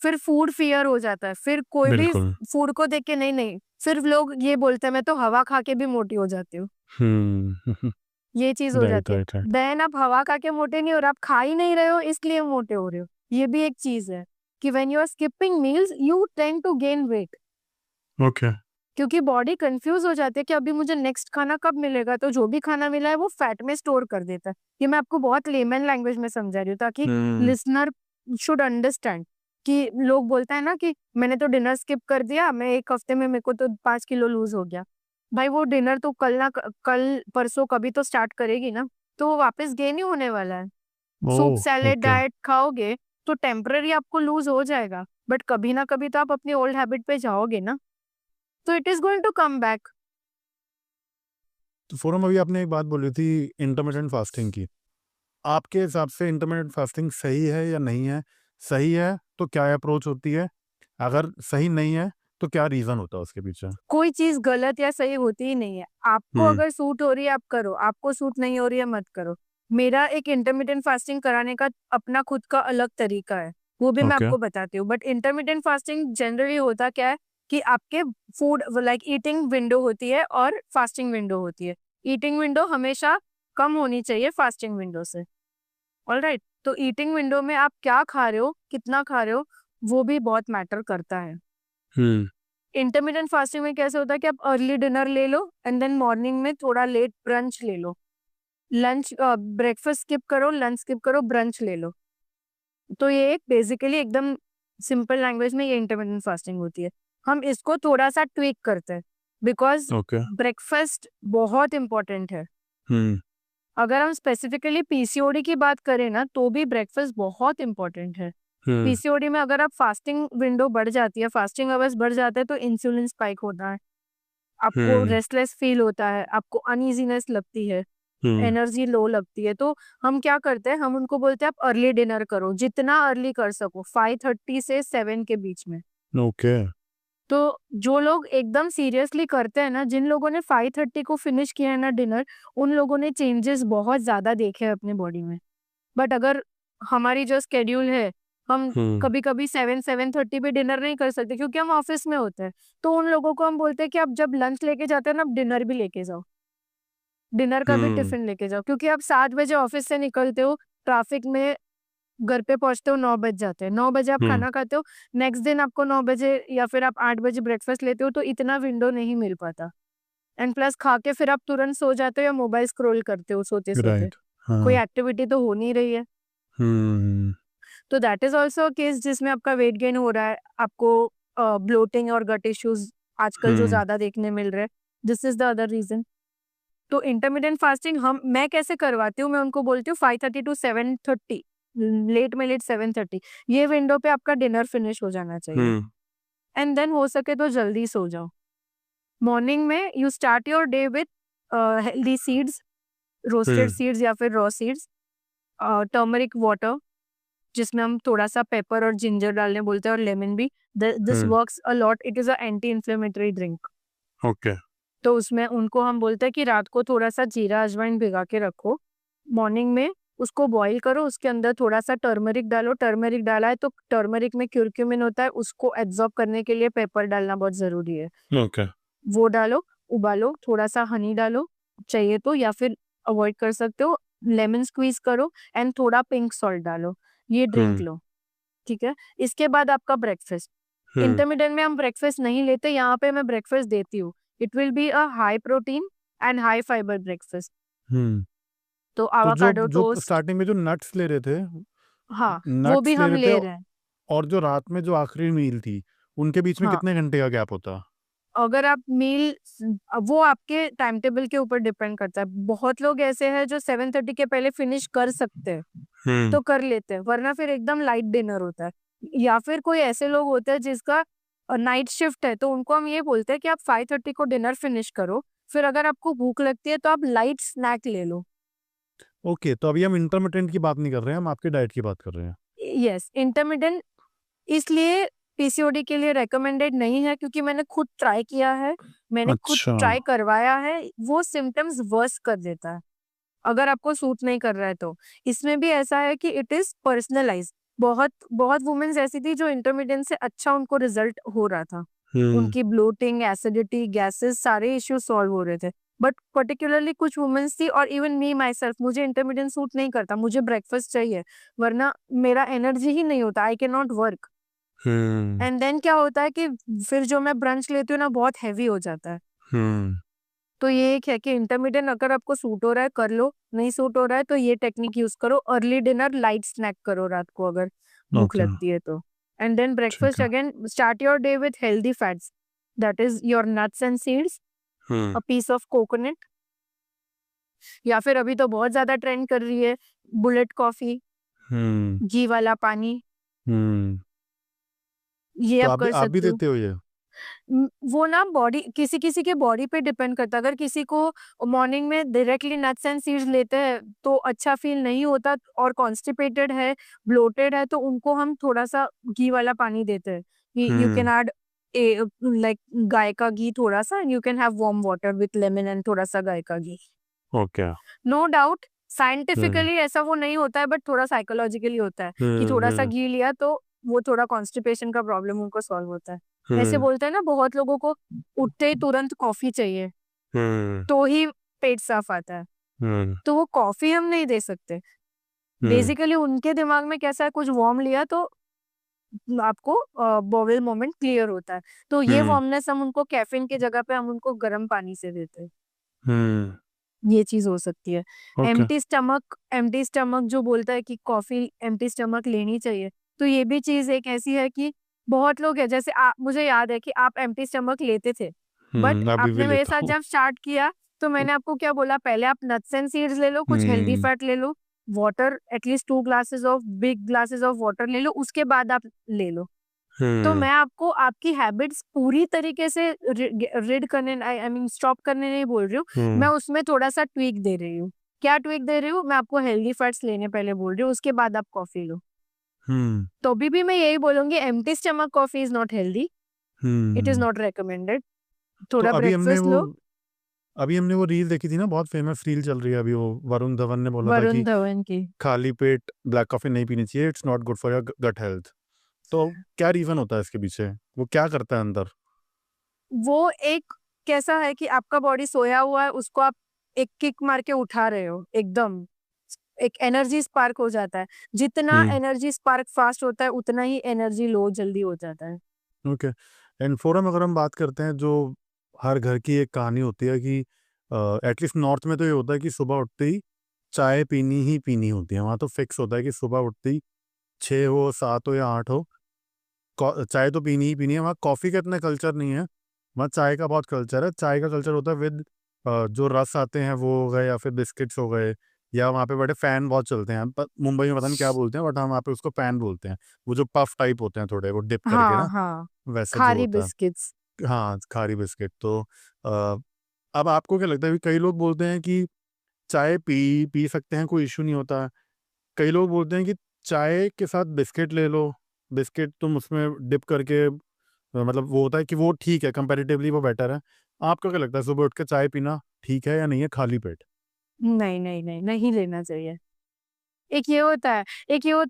फिर फूड फियर हो जाता है। फिर कोई भी बिल्कुल। फूड को देख के नहीं नहीं, फिर लोग ये बोलते हैं मैं तो हवा खा के भी मोटी हो जाती हूँ। हम्म ये चीज हो राइट जाती है। Right right. देन आप हवा खा के मोटे नहीं हो रहे, आप खा ही नहीं रहे हो इसलिए मोटे हो रहे हो। ये भी एक चीज है कि when you are skipping meals you tend to gain weight, okay. क्योंकि बॉडी कंफ्यूज हो जाती है कि अभी मुझे नेक्स्ट खाना कब मिलेगा, तो जो भी खाना मिला है वो फैट में स्टोर कर देता है। ये मैं आपको बहुत लेमन लैंग्वेज में समझा रही हूँ, ताकि हम्म लिसनर शुड अंडरस्टैंड। कि लोग बोलते हैं ना कि मैंने तो डिनर स्किप कर दिया, मैं 1 हफ्ते में मेरे को तो 5 किलो लूज हो गया। भाई वो डिनर तो कल परसों कभी तो स्टार्ट करेगी ना, तो वो वापस गेन ही होने वाला है। सूप ओह सैलेड ओके। डाइट खाओगे तो टेम्पररी आपको लूज हो जाएगा, बट कभी ना कभी तो आप अपनी ओल्ड हैबिट पे जाओगे ना, तो it is going to come back. तो फोरम, अभी आपने एक बात बोली थी इंटरमिटेंट फास्टिंग की, आपके हिसाब से इंटरमिटेंट फास्टिंग सही है या नहीं है? सही है तो क्या अप्रोच होती है, अगर सही नहीं है तो क्या रीजन होता है उसके पीछे? कोई चीज गलत या सही होती ही नहीं है। आपको हम्म। अगर सूट हो रही है आप करो, आपको सूट नहीं हो रही है मत करो। मेरा एक इंटरमिटेंट फास्टिंग कराने का अपना खुद का अलग तरीका है, वो भी मैं ओके। आपको बताती हूँ। बट इंटरमिटेंट फास्टिंग जनरली होता क्या है कि आपके फूड लाइक ईटिंग विंडो होती है और फास्टिंग विंडो होती है। ईटिंग विंडो हमेशा कम होनी चाहिए फास्टिंग विंडो से। ऑलराइट, तो ईटिंग विंडो में आप क्या खा रहे हो, कितना खा रहे हो, वो भी बहुत मैटर करता है। हम्म। इंटरमिटेंट फास्टिंग में कैसे होता है कि आप अर्ली डिनर ले लो एंड देन मॉर्निंग में थोड़ा लेट ब्रंच ले लो, लंच ब्रेकफास्ट स्किप करो, लंच स्किप करो, ब्रंच ले लो। तो ये एक बेसिकली एकदम सिंपल लैंग्वेज में ये इंटरमिटेंट फास्टिंग होती है। हम इसको थोड़ा सा ट्विक करते हैं बिकॉज ओके। ब्रेकफास्ट बहुत इंपॉर्टेंट है। हम्म। अगर हम स्पेसिफिकली पीसीओडी की बात करें ना तो भी ब्रेकफास्ट बहुत इंपॉर्टेंट है। हम्म। पीसीओडी में अगर आप फास्टिंग विंडो बढ़ जाती है, फास्टिंग आवर्स बढ़ जाते हैं, तो इंसुलिन स्पाइक होता है, आपको हम्म। रेस्टलेस फील होता है, आपको अनईजीनेस लगती है, हम्म। एनर्जी लो लगती है। तो हम क्या करते हैं, हम उनको बोलते हैं आप अर्ली डिनर करो, जितना अर्ली कर सको, 5:30 से 7 के बीच में। ओके। तो जो लोग एकदम सीरियसली करते हैं ना, जिन लोगों ने 5:30 को फिनिश किया है ना डिनर, उन लोगों ने चेंजेस बहुत ज्यादा देखे हैं अपने बॉडी में। बट अगर हमारी जो स्केड्यूल है, हम हम्म। कभी कभी 7-7:30 पे डिनर नहीं कर सकते क्योंकि हम ऑफिस में होते हैं, तो उन लोगों को हम बोलते हैं कि आप जब लंच लेके जाते हो ना, आप डिनर भी लेके जाओ, डिनर का भी हम्म। टिफिन लेके जाओ, क्योंकि आप 7 बजे ऑफिस से निकलते हो, ट्रैफिक में घर पे पहुंचते हो 9 बज जाते हैं, 9 बजे आप हम्म। खाना खाते हो, नेक्स्ट दिन आपको 9 बजे या फिर आप 8 बजे ब्रेकफास्ट लेते हो, तो इतना विंडो नहीं मिल पाता। एंड प्लस खा के फिर आप तुरंत सो जाते हो या मोबाइल स्क्रॉल करते हो सोते सोते, राइट। कोई हाँ। एक्टिविटी तो हो नहीं रही है। हम्म। तो that is also a case जिसमें आपका वेट गेन हो रहा है, आपको ब्लोटिंग और गट इश्यूज आजकल जो हम्म। ज्यादा देखने मिल रहे हैं, this is the other reason. तो इंटरमीडिएट फास्टिंग मैं कैसे करवाती हूँ, मैं उनको बोलती हूँ 5:30 to 7:30, लेट में लेट 7:30, ये विंडो पे आपका डिनर फिनिश हो जाना चाहिए। हम्म। एंड देन हो सके तो जल्दी सो जाओ। मॉर्निंग में you start your day with healthy seeds, roasted hmm. Seeds या फिर रॉ सीड्स, टर्मरिक वाटर जिसमें हम थोड़ा सा पेपर और जिंजर डालने बोलते हैं, और लेमन भी। This hmm. Works a lot, it is a anti inflammatory drink. Okay. तो उसमें उनको हम बोलते हैं कि रात को थोड़ा सा जीरा अजवाइन भिगा के रखो, मॉर्निंग में उसको बॉईल करो, उसके अंदर थोड़ा सा टर्मरिक डालो, टर्मरिक डाला है तो टर्मरिक में क्यूरक्यूमिन होता है, उसको एब्जॉर्ब करने के लिए पेपर डालना बहुत जरूरी है, ओके। वो डालो, उबालो, थोड़ा सा हनी डालो चाहिए तो, या फिर अवॉइड कर सकते हो, लेमन स्क्वीज करो एंड थोड़ा पिंक सॉल्ट डालो, ये ड्रिंक हम्म। लो। ठीक है, इसके बाद आपका ब्रेकफास्ट। हम्म। इंटरमीडिएट में हम ब्रेकफास्ट नहीं लेते, यहाँ पे मैं ब्रेकफास्ट देती हूँ। It will be a high protein and high fibre breakfast. Hmm. तो तो जो आवाकाडो जो टोस्ट, स्टार्टिंग में जो नट्स ले रहे थे, हाँ वो भी नट्स ले हम रहे थे, ले रहे हैं। और जो रात में जो आखिरी मील थी, उनके बीच में हाँ, कितने घंटे का गैप होता? अगर आप मील, वो आपके टाइम टेबल के ऊपर डिपेंड करता है। बहुत लोग ऐसे हैं जो 7:30 के पहले फिनिश कर सकते हैं हम्म। तो कर लेते हैं, वरना फिर एकदम लाइट डिनर होता है। या फिर कोई ऐसे लोग होते हैं जिसका नाइट शिफ्ट है, तो उनको हम ये बोलते हैं कि आप 5:30 को डिनर फिनिश करो, फिर अगर आपको भूख लगती है तो आप लाइट स्नैक ले लो। ओके, तो अभी हम इंटरमिटेंट की बात नहीं कर रहे हैं, हम आपके डाइट की बात कर रहे हैं। यस, इंटरमिटेंट इसलिए पीसीओडी के लिए रेकमेंडेड नहीं है क्योंकि मैंने खुद ट्राई किया है, मैंने खुद अच्छा। ट्राई करवाया है, वो सिम्टम्स वर्स कर देता है अगर आपको सूट नहीं कर रहा है तो। इसमें भी ऐसा है कि इट इज पर्सनलाइज्ड। बहुत बहुत वुमेन्स ऐसी थी जो इंटरमीडिएट से अच्छा उनको रिजल्ट हो रहा था, हम्म। उनकी ब्लोटिंग, एसिडिटी, गैसेस, सारे इश्यूज सॉल्व हो रहे थे। बट पर्टिकुलरली कुछ वुमेन्स थी, और इवन मी माई सेल्फ, मुझे इंटरमीडिएट सूट नहीं करता, मुझे ब्रेकफास्ट चाहिए, वरना मेरा एनर्जी ही नहीं होता, I can not work. Hmm. And then क्या होता है कि फिर जो मैं ब्रंच लेती हूँ ना, बहुत हैवी हो जाता है। हम्म। तो ये एक है कि इंटरमीडिएट अगर आपको सूट हो रहा है कर लो, नहीं सूट हो रहा है तो ये टेक्निक यूज करो, अर्ली डिनर, लाइट स्नैक करो रात को अगर भूख ओके। लगती है तो। एंड देन ठीक ब्रेकफास्ट है। Again, start your day with healthy fats, that is your nuts and seeds, a piece of coconut, या फिर अभी तो बहुत ज्यादा ट्रेंड कर रही है बुलेट कॉफी, घी वाला पानी, ये तो आप कर आप भी सकते हो। देते हो ये? वो ना बॉडी, किसी किसी के बॉडी पे डिपेंड करता है। अगर किसी को मॉर्निंग में डायरेक्टली नट्स एंड सीड्स लेते हैं तो अच्छा फील नहीं होता और कॉन्स्टिपेटेड है, ब्लोटेड है, तो उनको हम थोड़ा सा घी वाला पानी देते हैं। यू कैन ऐड लाइक गाय का घी थोड़ा सा, and you can have warm water with lemon and थोड़ा सा गाय का घी। ओके। नो डाउट साइंटिफिकली ऐसा वो नहीं होता है, बट थोड़ा साइकोलॉजिकली होता है कि थोड़ा सा घी लिया तो वो थोड़ा कॉन्स्टिपेशन का प्रॉब्लम उनको सॉल्व होता है। ऐसे बोलते हैं ना, बहुत लोगों को उठते ही तुरंत कॉफी चाहिए तो ही पेट साफ आता है, तो वो कॉफी हम नहीं दे सकते। बेसिकली उनके दिमाग में कैसा है, कुछ वार्म लिया तो आपको बोवेल मोमेंट क्लियर होता है, तो ये वार्मनेस हम उनको कैफीन की जगह पे हम उनको गर्म पानी से देते हैं। ये चीज हो सकती है। ओके। एम्प्टी स्टमक जो बोलता है कि कॉफी एम्प्टी स्टमक लेनी चाहिए, तो ये भी चीज एक ऐसी है कि बहुत लोग है, जैसे मुझे याद है कि आप एम्प्टी स्टमक लेते थे, बट अभी भी आपने मेरे लेता साथ हूँ। जब स्टार्ट किया तो मैंने आपको क्या बोला, पहले आप नट्स एंड सीड्स ले लो, कुछ हेल्दी फैट ले लो, water at least 2 glasses of big glasses of water ले लो, उसके बाद आप ले लो। तो मैं आपको आपकी हैबिट्स पूरी तरीके से रिड करने, आई मीन स्टॉप करने नहीं बोल रही हूँ, मैं उसमें थोड़ा सा ट्वीक दे रही हूँ। क्या ट्वीक दे रही हूँ, मैं आपको हेल्दी फैट्स लेने पहले बोल रही हूँ, उसके बाद आप कॉफी लो। तो अभी भी मैं यही बोलूंगी, empty stomach coffee is not healthy, it is not recommended. तो थोड़ा ब्रेकफास्ट लो। अभी हमने वो रील देखी थी ना, बहुत फेमस रील चल रही है अभी, वो वरुण धवन ने बोला था वरुण कि धवन की, खाली पेट ब्लैक कॉफी नहीं पीनी चाहिए, it's not good for your gut health. तो क्या रीजन होता है इसके पीछे, वो क्या करता है अंदर? वो एक कैसा है कि आपका बॉडी सोया हुआ है, उसको आप एक किक मार के उठा रहे हो, एकदम एक एनर्जी स्पार्क हो जाता है। जितना एनर्जी स्पार्क फास्ट होता है उतना ही एनर्जी लो जल्दी हो जाता है। ओके। एंड फोरम, अगर हम बात करते हैं, जो हर घर की एक कहानी होती है कि एटलीस्ट नॉर्थ में तो ये होता है कि सुबह उठते ही चाय पीनी ही पीनी होती है। वहाँ तो फिक्स होता है कि सुबह उठते ही 6 हो 7 हो या 8 हो, चाय तो पीनी ही पीनी है। वहाँ कॉफ़ी का इतना कल्चर नहीं है, वहाँ चाय का बहुत कल्चर है। चाय का कल्चर होता है विद जो रस आते हैं वो हो गए, या फिर बिस्किट्स हो गए, या वहाँ पे बड़े फ़ैन बहुत चलते हैं। मुंबई में पता नहीं क्या बोलते हैं, बट हम वहाँ पे उसको फ़ैन बोलते हैं। वो जो पफ टाइप होते हैं थोड़े, वो डिप करके हाँ ना, हाँ, वैसे जो खारी होता है। बिस्किट्स। हाँ, खारी बिस्किट। तो अ, अब आपको क्या लगता है कि कई लोग बोलते हैं कि चाय पी पी सकते हैं, कोई इश्यू नहीं होता। कई लोग बोलते हैं कि चाय के साथ बिस्किट ले लो, बिस्किट तुम उसमें डिप करके, मतलब वो होता है कि वो ठीक है, कंपैरेटिवली वो बेटर है। आपको क्या लगता है, सुबह उठ के चाय पीना ठीक है या नहीं है खाली पेट? नहीं नहीं नहीं, नहीं लेना चाहिए। एक ये होता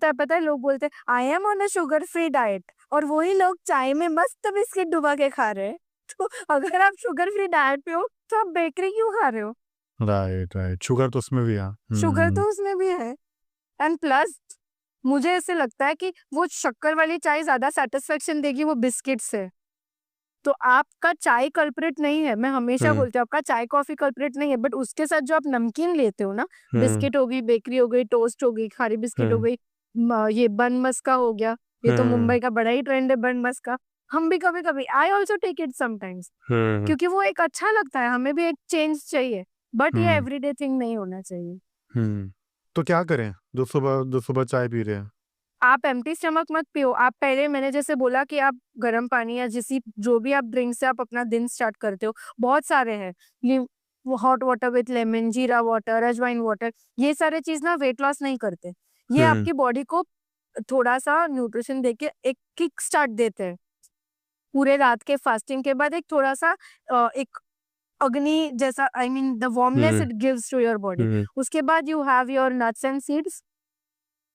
है पता है, लोग बोलते हैं I am on a sugar free diet, और वही लोग चाय में मस्त बिस्किट डुबा के खा रहे हैं। तो अगर आप शुगर फ्री डाइट पे हो तो आप बेकरी क्यों खा रहे हो? राइट राइट, शुगर तो उसमें भी है। शुगर तो उसमें भी है। एंड प्लस मुझे ऐसे लगता है कि वो शक्कर वाली चाय ज्यादा सेटिस्फेक्शन देगी वो बिस्किट से। तो आपका चाय कल्प्रिट नहीं है, मैं हमेशा बोलती हूँ आपका चाय कॉफी कल्प्रिट नहीं है, बट उसके साथ जो आप नमकीन लेते हो ना, बिस्किट हो गई, बेकरी हो गई, टोस्ट हो गई, खारी बिस्किट हो गई, ये बन मस्का हो गया, ये तो मुंबई का बड़ा ही ट्रेंड है बन मस्का। हम भी कभी कभी, I also take it sometimes, क्योंकि वो एक अच्छा लगता है, हमें भी एक चेंज चाहिए, बट ये एवरीडे थिंग नहीं होना चाहिए। तो क्या करें जो सुबह चाय पी रहे हैं? आप एम्प्टी स्टमक मत पियो। आप पहले, मैंने जैसे बोला कि आप गर्म पानी या जो भी आप ड्रिंक से आप अपना दिन स्टार्ट करते हो, बहुत सारे हैं, हॉट वाटर विथ लेमन, जीरा वाटर, अजवाइन वाटर, ये सारे चीज ना वेट लॉस नहीं करते। ये आपकी बॉडी को थोड़ा सा न्यूट्रिशन देके एक किक स्टार्ट देते हैं। पूरे रात के फास्टिंग के बाद एक थोड़ा सा एक अग्नि जैसा, I mean the warmness it gives to your body. उसके बाद you have your nuts and seeds,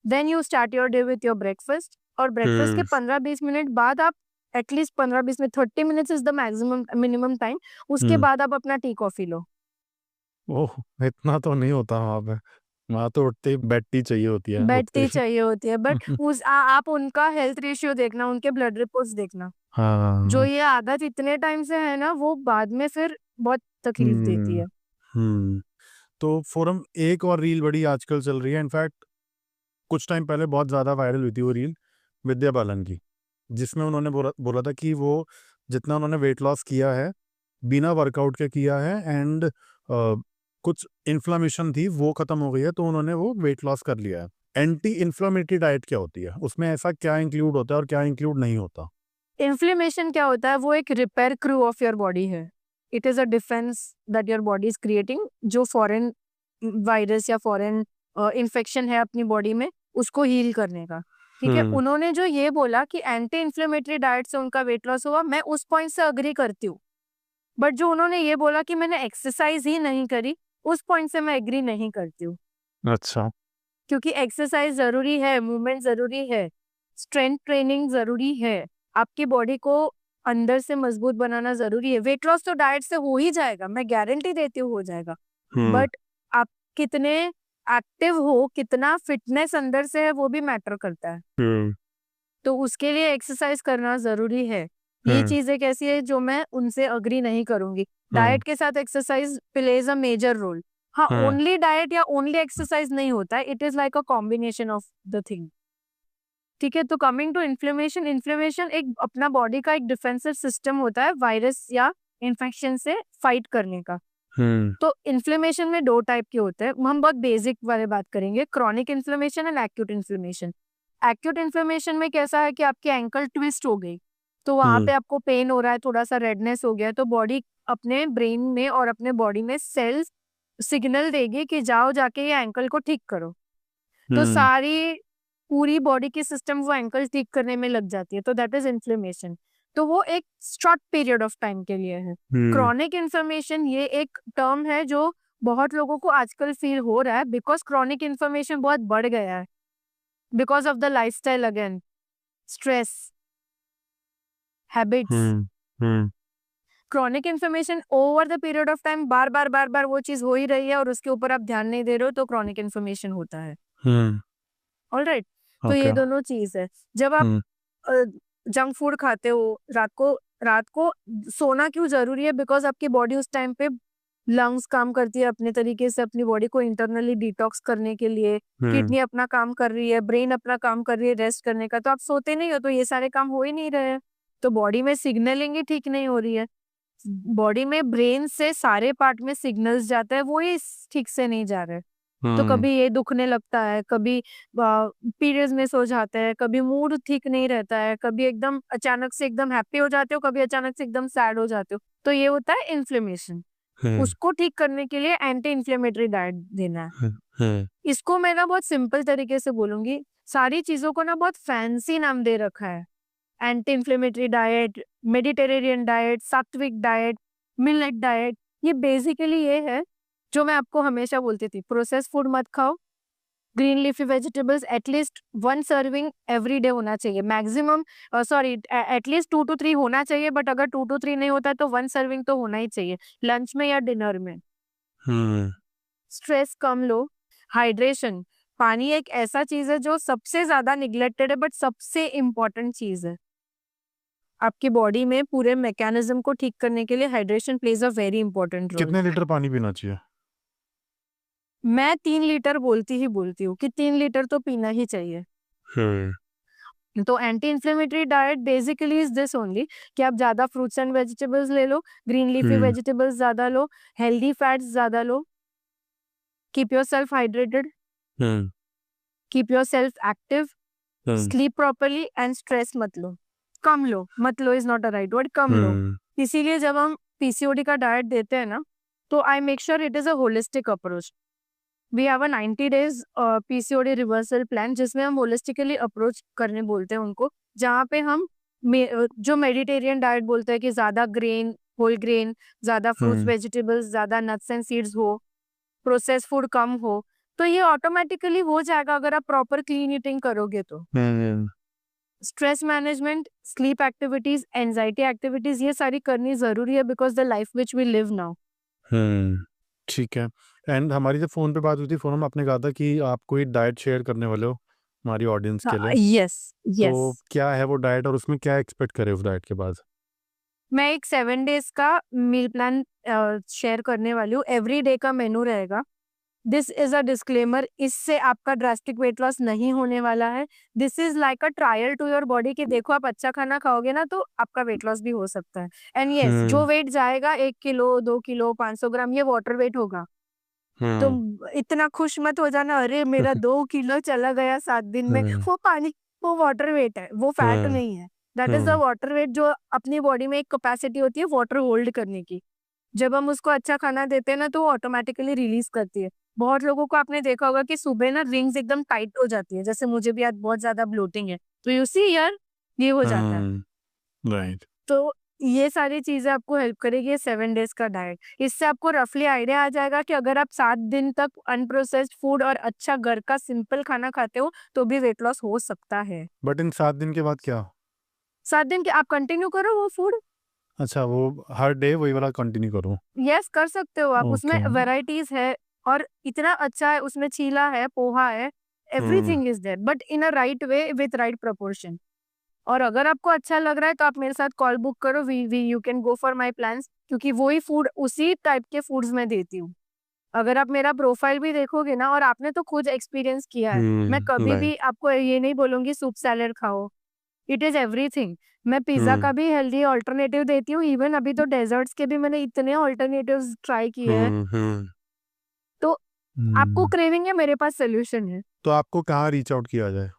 then you start your day with your breakfast, और ब्रेकफास्ट के 15-20 मिनट बाद आप at least 15-20 minute, 30 minutes is the maximum minimum time, उसके बाद आप अपना टी कॉफी लो। ओह, इतना तो नहीं होता वहाँ पे। वहाँ तो उठते ही बेड टी चाहिए होती है, उठते बैठती ही। चाहिए होती है, बट आप उनका हेल्थ रेशियो देखना, उनके ब्लड रिपोर्ट्स देखना। जो हाँ। ये आदत इतने टाइम से है ना, वो बाद में फिर बहुत तकलीफ देती है। हम्म। तो फोरम, एक और रील बड़ी आजकल चल रही है, इनफैक्ट कुछ टाइम पहले बहुत ज़्यादा वायरल हुई थी वो रील, विद्या बालन की, जिसमें उन्होंने बोला था कि वो जितना उन्होंने वेट लॉस किया है बिना वर्कआउट के किया है एंड कुछ इन्फ्लामेशन थी वो खत्म हो गई है, तो उन्होंने वो वेट लॉस कर लिया है। एंटी इन्फ्लामेटरी डाइट क्या होती है, उसमें ऐसा क्या इंक्लूड होता है और क्या इंक्लूड नहीं होता? इन्फ्लेमेशन क्या होता है? वो एक repair crew of your body है। It is a defence that your body is creating, जो फॉरेन वायरस या फॉरेन इन्फेक्शन है अपनी बॉडी में, उसको हील करने का। ठीक है, उन्होंने जो ये बोला कि एंटी इन्फ्लेमेटरी डाइट से उनका वेट लॉस हुआ, मैं उस पॉइंट से अग्री करती हूँ। बट जो उन्होंने ये बोला कि मैंने एक्सरसाइज ही नहीं करी, उस पॉइंट से मैं एग्री नहीं करती हूँ। अच्छा। क्योंकि एक्सरसाइज जरूरी है, मूवमेंट जरूरी है, स्ट्रेंथ ट्रेनिंग जरूरी है, आपकी बॉडी को अंदर से मजबूत बनाना जरूरी है। वेट लॉस तो डाइट से हो ही जाएगा, मैं गारंटी देती हूँ हो जाएगा। बट आप कितने एक्टिव हो, कितना फिटनेस अंदर से है, वो भी मैटर करता है। तो उसके लिए एक्सरसाइज करना जरूरी है। ये चीज एक ऐसी है जो मैं उनसे अग्री नहीं करूंगी। डाइट के साथ exercise plays a major role. हाँ, ओनली डाइट या ओनली एक्सरसाइज नहीं होता है, it is like a combination of the thing. ठीक है, तो कमिंग टू इन्फ्लेमेशन, इन्फ्लेमेशन एक अपना बॉडी का एक डिफेंसिव सिस्टम होता है वायरस या इन्फेक्शन से फाइट करने का। तो इन्फ्लेमेशन में दो टाइप के होते हैं, हम बहुत बेसिक वाले बात करेंगे, chronic inflammation and acute inflammation. Acute inflammation में कैसा है कि आपकी एंकल ट्विस्ट हो गई, तो वहां पे आपको पेन हो रहा है, थोड़ा सा रेडनेस हो गया, तो बॉडी अपने ब्रेन में और अपने बॉडी में सेल्स सिग्नल देगी कि जाओ जाके ये एंकल को ठीक करो। तो सारी पूरी बॉडी की सिस्टम वो एंकल ठीक करने में लग जाती है, तो दैट इज इन्फ्लेमेशन। तो वो एक शॉर्ट पीरियड ऑफ टाइम के लिए है। क्रॉनिक इन्फ्लेमेशन ये एक टर्म है जो बहुत लोगों को आजकल फील हो रहा है, बिकॉज क्रॉनिक इन्फ्लेमेशन बहुत बढ़ गया है, because of the lifestyle, again stress, habits. Chronic inflammation over the period of time बार बार वो चीज हो ही रही है और उसके ऊपर आप ध्यान नहीं दे रहे हो, तो क्रॉनिक इन्फ्लेमेशन होता है। ऑलराइट, तो ये दोनों चीज है। जब आप जंक फूड खाते हो, रात को सोना क्यों जरूरी है? बिकॉज आपकी बॉडी उस टाइम पे लंग्स काम करती है अपने तरीके से, अपनी बॉडी को इंटरनली डिटॉक्स करने के लिए, किडनी अपना काम कर रही है, ब्रेन अपना काम कर रही है रेस्ट करने का। तो आप सोते नहीं हो तो ये सारे काम हो ही नहीं रहे हैं, तो बॉडी में सिग्नलिंग ही ठीक नहीं हो रही है। बॉडी में ब्रेन से सारे पार्ट में सिग्नल्स जाता है, वो ही ठीक से नहीं जा रहे। तो कभी ये दुखने लगता है, कभी पीरियड्स मिस हो जाते हैं, कभी मूड ठीक नहीं रहता है, कभी एकदम अचानक से एकदम हैप्पी हो जाते हो, कभी अचानक से एकदम सैड हो जाते हो, तो ये होता है इन्फ्लेमेशन। उसको ठीक करने के लिए एंटी इन्फ्लेमेटरी डाइट देना है। इसको मैं ना बहुत सिंपल तरीके से बोलूंगी, सारी चीजों को ना बहुत फैंसी नाम दे रखा है, anti inflammatory diet, Mediterranean diet, सात्विक डाइट, मिलेट डाइट। ये बेसिकली ये है जो मैं आपको हमेशा बोलती थी, प्रोसेस फूड मत खाओ, green leafy vegetables at least 1 serving every day होना चाहिए, मैक्सिमम एटलीस्ट 2 to 3 होना चाहिए, बट अगर 2 to 3 नहीं होता है तो 1 सर्विंग तो होना ही चाहिए, लंच में या डिनर में। स्ट्रेस कम लो, हाइड्रेशन, पानी एक ऐसा चीज है जो सबसे ज्यादा निग्लेक्टेड है, बट सबसे इम्पोर्टेंट चीज है। आपकी बॉडी में पूरे मैकेनिज्म को ठीक करने के लिए hydration plays a very important role. कितने लीटर पानी पीना चाहिए? मैं 3 लीटर बोलती हूँ कि 3 लीटर तो पीना ही चाहिए। तो anti inflammatory diet basically is this only कि आप ज्यादा फ्रूट्स एंड वेजिटेबल्स ले लो, ग्रीन लीफी वेजिटेबल्स ज्यादा लो, हेल्दी फैट्स ज्यादा लो, keep your self hydrated, keep your self active, sleep properly, and stress मत लो, कम लो, मत लो is not a right word, कम लो। इसीलिए जब हम पीसीओडी का डाइट देते हैं ना, तो I make sure it is a holistic approach. We have a 90 days PCOD reversal plan, जिसमें हम होलिस्टिकली अप्रोच करने बोलते हैं उनको, जहाँ पे हम जो मेडिटेरियन डाइट बोलते हैं कि ज्यादा ग्रेन, होल ग्रेन, ज्यादा फ्रूट्स वेजिटेबल्स, ज्यादा नट्स एंड सीड्स हो, प्रोसेस फूड कम हो, तो ये ऑटोमेटिकली हो जाएगा अगर आप प्रॉपर क्लीन ईटिंग करोगे तो। Stress management, sleep activities, anxiety activities, ये सारी करनी जरूरी है because the life which we live now. ठीक है। एंड हमारी जब फोन पे बात हुई थी, फोन में आपने कहा था कि आप कोई डाइट शेयर करने वाले हो हमारी ऑडियंस के लिए। यस तो क्या है वो डाइट और उसमें क्या एक्सपेक्ट करें उस डाइट के बाद? मैं एक 7 days का मील प्लान शेयर करने वाली हूँ। एवरी डे का मेनू रहेगा, दिस इज अ डिस्क्लेमर, इससे आपका ड्रास्टिक वेट लॉस नहीं होने वाला है। This is like a trial to your body कि देखो आप अच्छा खाना खाओगे ना तो आपका वेट लॉस भी हो सकता है। एंड यस, जो वेट जाएगा 1 किलो 2 किलो 500 ग्राम ये वाटर वेट होगा। तुम इतना खुश मत हो जाना, अरे मेरा 2 किलो चला गया 7 दिन में। वो पानी, वो वाटर वेट है, वो फैट नहीं है। That is the water weight, जो अपनी बॉडी में एक कैपेसिटी होती है वाटर होल्ड करने की। जब हम उसको अच्छा खाना देते हैं ना तो वो ऑटोमेटिकली रिलीज करती है। बहुत लोगों को आपने देखा होगा कि सुबह ना रिंग्स एकदम टाइट हो जाती है, जैसे मुझे भी आज बहुत ज्यादा ब्लोटिंग है, तो यू सी यार ये हो जाता है। राइट। तो ये सारी चीजें आपको हेल्प करेगी ये 7 डेज का डाइट। इससे आपको रफली आइडिया आ जाएगा कि अगर आप 7 दिन तक अनप्रोसेस्ड फूड और अच्छा घर का सिंपल खाना खाते हो तो भी वेट लॉस हो सकता है। बट इन 7 दिन के बाद क्या? 7 दिन के आप कंटिन्यू करो वो फूड। अच्छा, वो हर डे वही वाला कंटिन्यू करूँ? यस, कर सकते हो आप, उसमें ओके। वेराइटीज है और इतना अच्छा है, उसमें चीला है, पोहा है, everything is there but in a right way with right proportion. और अगर आपको अच्छा लग रहा है तो आप मेरे साथ कॉल बुक करो, we you can go for my plans, क्योंकि वही फूड उसी टाइप के फूड्स मैं देती हूँ। अगर आप मेरा प्रोफाइल भी देखोगे ना, और आपने तो खुद एक्सपीरियंस किया है, मैं कभी भी आपको ये नहीं बोलूंगी सूप सैलेड खाओ, इट इज एवरीथिंग। मैं पिज्जा का भी हेल्दी ऑल्टरनेटिव देती हूँ, इवन अभी तो डेजर्ट्स के भी मैंने इतने ऑल्टरनेटिव्स ट्राई किए हैं। तो आपको क्रेविंग है, मेरे पास सोल्यूशन है। तो आपको कहाँ रीच आउट किया जाए?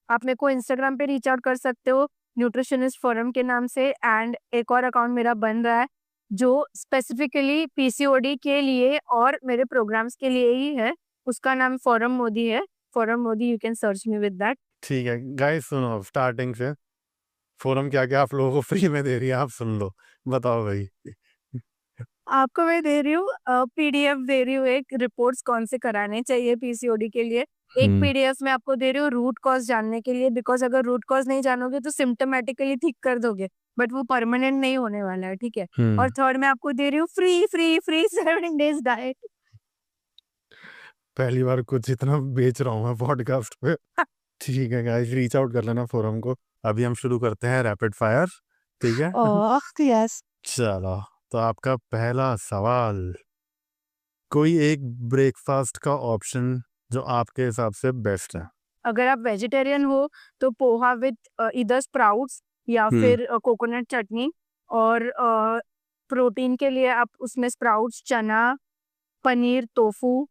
आप मेरे को इंस्टाग्राम पे रीच आउट कर सकते हो न्यूट्रिशनिस्ट फोरम के नाम से, एंड एक और अकाउंट मेरा बन रहा है जो स्पेसिफिकली पीसीओडी के लिए और मेरे प्रोग्राम्स के लिए ही है, उसका नाम फोरम मोदी है। Forum Modi, you can search me with that. ठीक है गाइस, सुनो स्टार्टिंग से फोरम क्या क्या आप लोगों को फ्री में दे रही है, आप सुन लो। बताओ भाई। आपको मैं दे रही हूँ पीडीएफ दे रही हूँ, एक रिपोर्ट्स कौन से कराने चाहिए पीसीओडी के लिए। एक पीडीएफ में आपको दे रही हूँ रूट कॉज जानने के लिए, बिकॉज अगर रूट कॉज नहीं जानोगे तो सिम्टोमेटिकली ठीक कर दोगे बट वो परमानेंट नहीं होने वाला है, ठीक है। और थर्ड में आपको दे रही हूँ free free free 7 days diet. पहली बार कुछ इतना बेच रहा हूँ मैं पॉडकास्ट पे। ठीक है गाइस, रीच आउट कर लेना फोरम को। अभी हम शुरू करते हैं रैपिड फायर, ठीक है? यस। चलो, तो आपका पहला सवाल, कोई एक ब्रेकफास्ट का ऑप्शन जो आपके हिसाब से बेस्ट है? अगर आप वेजिटेरियन हो तो पोहा विद इधर स्प्राउट्स या फिर कोकोनट चटनी, और प्रोटीन के लिए आप उसमें स्प्राउट्स, चना, पनीर, टोफू,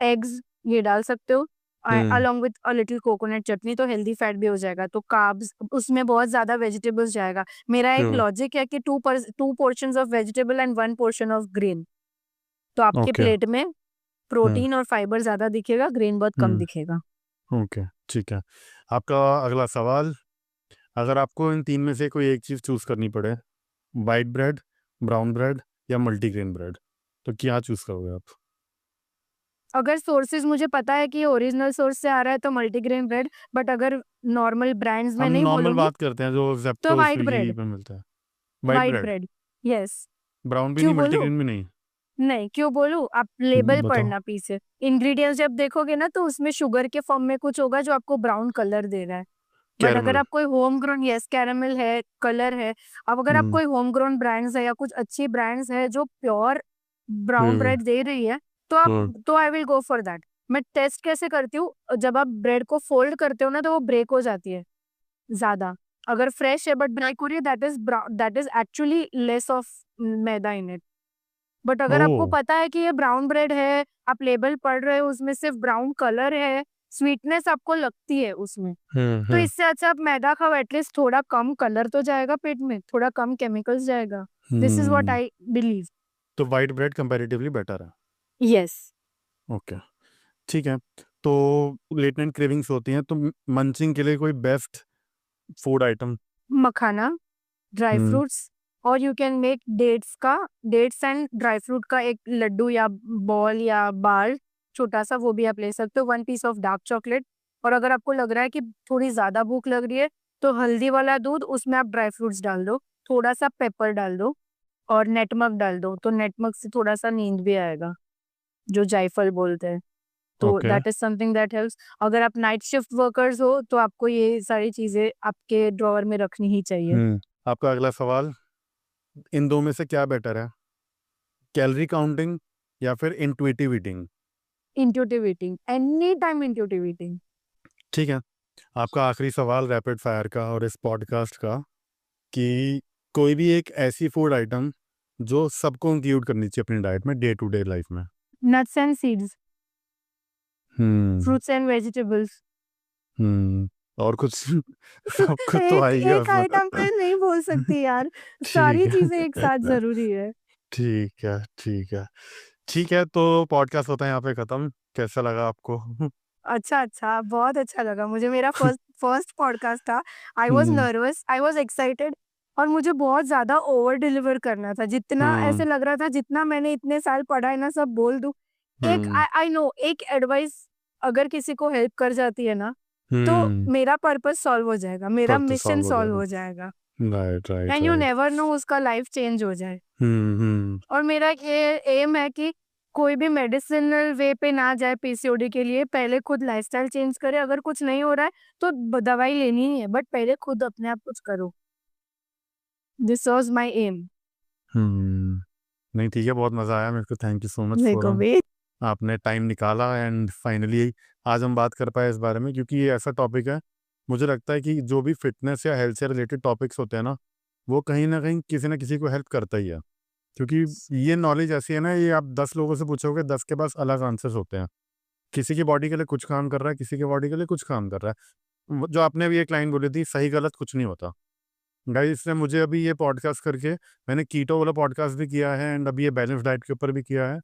एग्स ये डाल सकते हो along with a little coconut chutney, तो हेल्दी फैट भी हो जाएगा। तो कार्ब्स उसमें बहुत ज्यादा वेजिटेबल्स जाएगा। मेरा एक लॉजिक है कि 2 portions of vegetable and 1 portion of grain, तो आपके ओके। प्लेट में प्रोटीन और फाइबर ज्यादा दिखेगा, ग्रेन बहुत कम दिखेगा। ओके, ठीक है। आपका अगला सवाल, अगर आपको इन 3 में से कोई एक चीज़ चूज़ करनी पड़े, वाइट ब्रेड, ब्राउन ब्रेड या मल्टीग्रेन ब्रेड, तो क्या चूज़ करोगे आप? अगर सोर्सेज मुझे पता है कि ये ओरिजिनल सोर्स से आ रहा है तो मल्टीग्रेन ब्रेड, बट अगर नॉर्मल ब्रांड्स में हम नहीं नॉर्मल बोलूंगी बात करते हैं जो तो जेप्टो वाइट स्विगी ब्रेड। पे मिलता है। White white bread, bread, yes. Brown भी नहीं, क्यों बोलूं? मल्टीग्रेन भी नहीं? नहीं, क्यों बोलूं? आप लेबल बताओ। पढ़ना पीछे, इंग्रेडिएंट्स जब देखोगे ना तो उसमें शुगर के फॉर्म में कुछ होगा जो आपको ब्राउन कलर दे रहा है। बट अगर कैरमल। आप कोई होम ग्रोन, यस कैरामल है, कलर है। अब अगर आप कोई होम ग्रोन ब्रांड्स है या कुछ अच्छी ब्रांड्स है जो प्योर ब्राउन ब्रेड दे रही है तो I will go for that. मैं टेस्ट कैसे करती हूँ, जब आप ब्रेड को फोल्ड करते हो ना तो वो ब्रेक हो जाती है ज्यादा। अगर फ्रेश है बट ब्रेक हो रही है, that is actually less of maida in it. But अगर आपको ओह। पता है कि ये ब्राउन ब्रेड है, आप लेबल पढ़ रहे हो, उसमें सिर्फ ब्राउन कलर है, स्वीटनेस आपको लगती है उसमें, तो इससे अच्छा आप मैदा खाओ, एटलीस्ट थोड़ा कम कलर तो जाएगा पेट में, थोड़ा कम केमिकल्स जाएगा। This is what I believe. तो वाइट ब्रेड कंपैरेटिवली बेटर है। यस। ओके, ठीक है। तो लेट नाइट क्रेविंग्स होती हैं, तो मंचिंग के लिए कोई best food item? Makhana, dry fruits, और you can make dates and dry fruit का एक लड्डू या बॉल या बार छोटा सा, वो भी आप ले सकते हो। 1 पीस ऑफ डार्क चॉकलेट, और अगर आपको लग रहा है कि थोड़ी ज्यादा भूख लग रही है तो हल्दी वाला दूध, उसमें आप ड्राई फ्रूट्स डाल दो, थोड़ा सा पेपर डाल दो और नेटमक डाल दो, तो नेटमक से थोड़ा सा नींद भी आएगा, जो जायफल बोलते हैं। तो okay. That is something that helps. अगर आप नाइट शिफ्ट वर्कर्स हो तो आपको ये सारी चीजें आपके ड्रॉअर में रखनी ही चाहिए। आपका अगला सवाल, इन दो में से क्या बेटर है, कैलोरी काउंटिंग या फिर intuitive eating? Intuitive eating. Anytime intuitive eating. ठीक है, आपका आखिरी सवाल रैपिड फायर का और इस पॉडकास्ट का, कि कोई भी एक ऐसी फूड आइटम जो सबको इंक्लूड करनी चाहिए अपनी डाइट में डे टू डे लाइफ में। Nuts and seeds. Fruits and vegetables. और कुछ सबको तो एक आएगी एक आइटम पे नहीं बोल सकती यार, सारी ठीक है। चीजें एक साथ जरूरी है। ठीक है, ठीक है, ठीक है। तो पॉडकास्ट होता है यहाँ पे खत्म। कैसा लगा आपको? अच्छा, बहुत अच्छा लगा मुझे। मेरा फर्स्ट पॉडकास्ट था। I was hmm, nervous, I was excited, और मुझे बहुत ज्यादा ओवर डिलीवर करना था। जितना ऐसे लग रहा था जितना मैंने इतने साल पढ़ा है ना सब बोल दूं। एक आई नो एक एडवाइस अगर किसी को हेल्प कर जाती है ना, तो मेरा पर्पस सॉल्व हो जाएगा, मेरा Purpose मिशन solve हो सॉल्व जाएगा। हो जाएगा। Right, right, and you right. Never know उसका लाइफ चेंज हो जाए। हम्म। और मेरा ये एम है कि कोई भी मेडिसिनल वे पे ना जाए पीसीओडी के लिए, पहले खुद लाइफस्टाइल चेंज करे। अगर कुछ नहीं हो रहा है तो दवाई लेनी ही है, बट पहले खुद अपने आप कुछ करो। This was my aim. नहीं, ठीक है, बहुत मज़ा आया मेरे को। थैंक यू सो मच मेरे फॉर को भी। आपने टाइम निकाला एंड फाइनली आज हम बात कर पाए इस बारे में, क्योंकि ये ऐसा टॉपिक है, मुझे लगता है कि जो भी फिटनेस या हेल्थ से रिलेटेड टॉपिक्स होते हैं ना, वो कहीं ना कहीं किसी ना किसी को हेल्प करता ही है। क्योंकि ये नॉलेज ऐसी है ना, ये आप 10 लोगों से पूछोगे, 10 के पास अलग आंसर्स होते हैं। किसी की बॉडी के लिए कुछ काम कर रहा है, किसी की बॉडी के लिए कुछ काम कर रहा है। जो आपने भी एक लाइन बोली थी, सही गलत कुछ नहीं होता। गाइस, इसने मुझे अभी ये पॉडकास्ट करके, मैंने कीटो वाला पॉडकास्ट भी किया है एंड अभी ये बैलेंस डाइट के ऊपर भी किया है।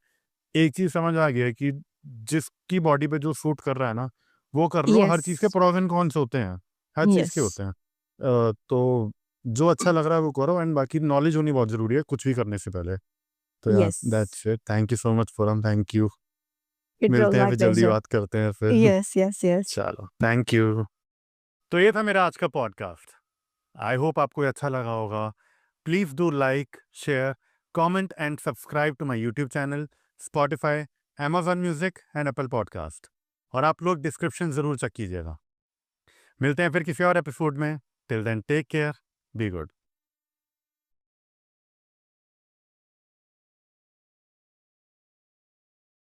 एक चीज़ समझ आ गया है कि जिसकी बॉडी पे जो सूट कर रहा है ना, वो कर लो। हर चीज़ के यस, प्रोज एंड कॉन्स होते हैं, हर चीज़ के यस, होते हैं। तो जो अच्छा लग रहा है वो करो, एंड बाकी नॉलेज होनी बहुत ज़रूरी है कुछ भी करने से पहले। तो यार, yes. That's it. Thank you so much Foram, thank you. It was मिलते हैं माय फिर, जल्दी प्लेजर। बात करते हैं फिर। Yes, yes, yes. चलो, थैंक यू। तो ये था मेरा आज का पॉडकास्ट। आई होप आपको ये अच्छा लगा होगा। Please do like, share, comment and subscribe to my YouTube channel, Spotify, Amazon music and Apple podcast. और आप लोग डिस्क्रिप्शन ज़रूर चेक कीजिएगा। मिलते हैं फिर किसी और एपिसोड में। Till then, take care, be good.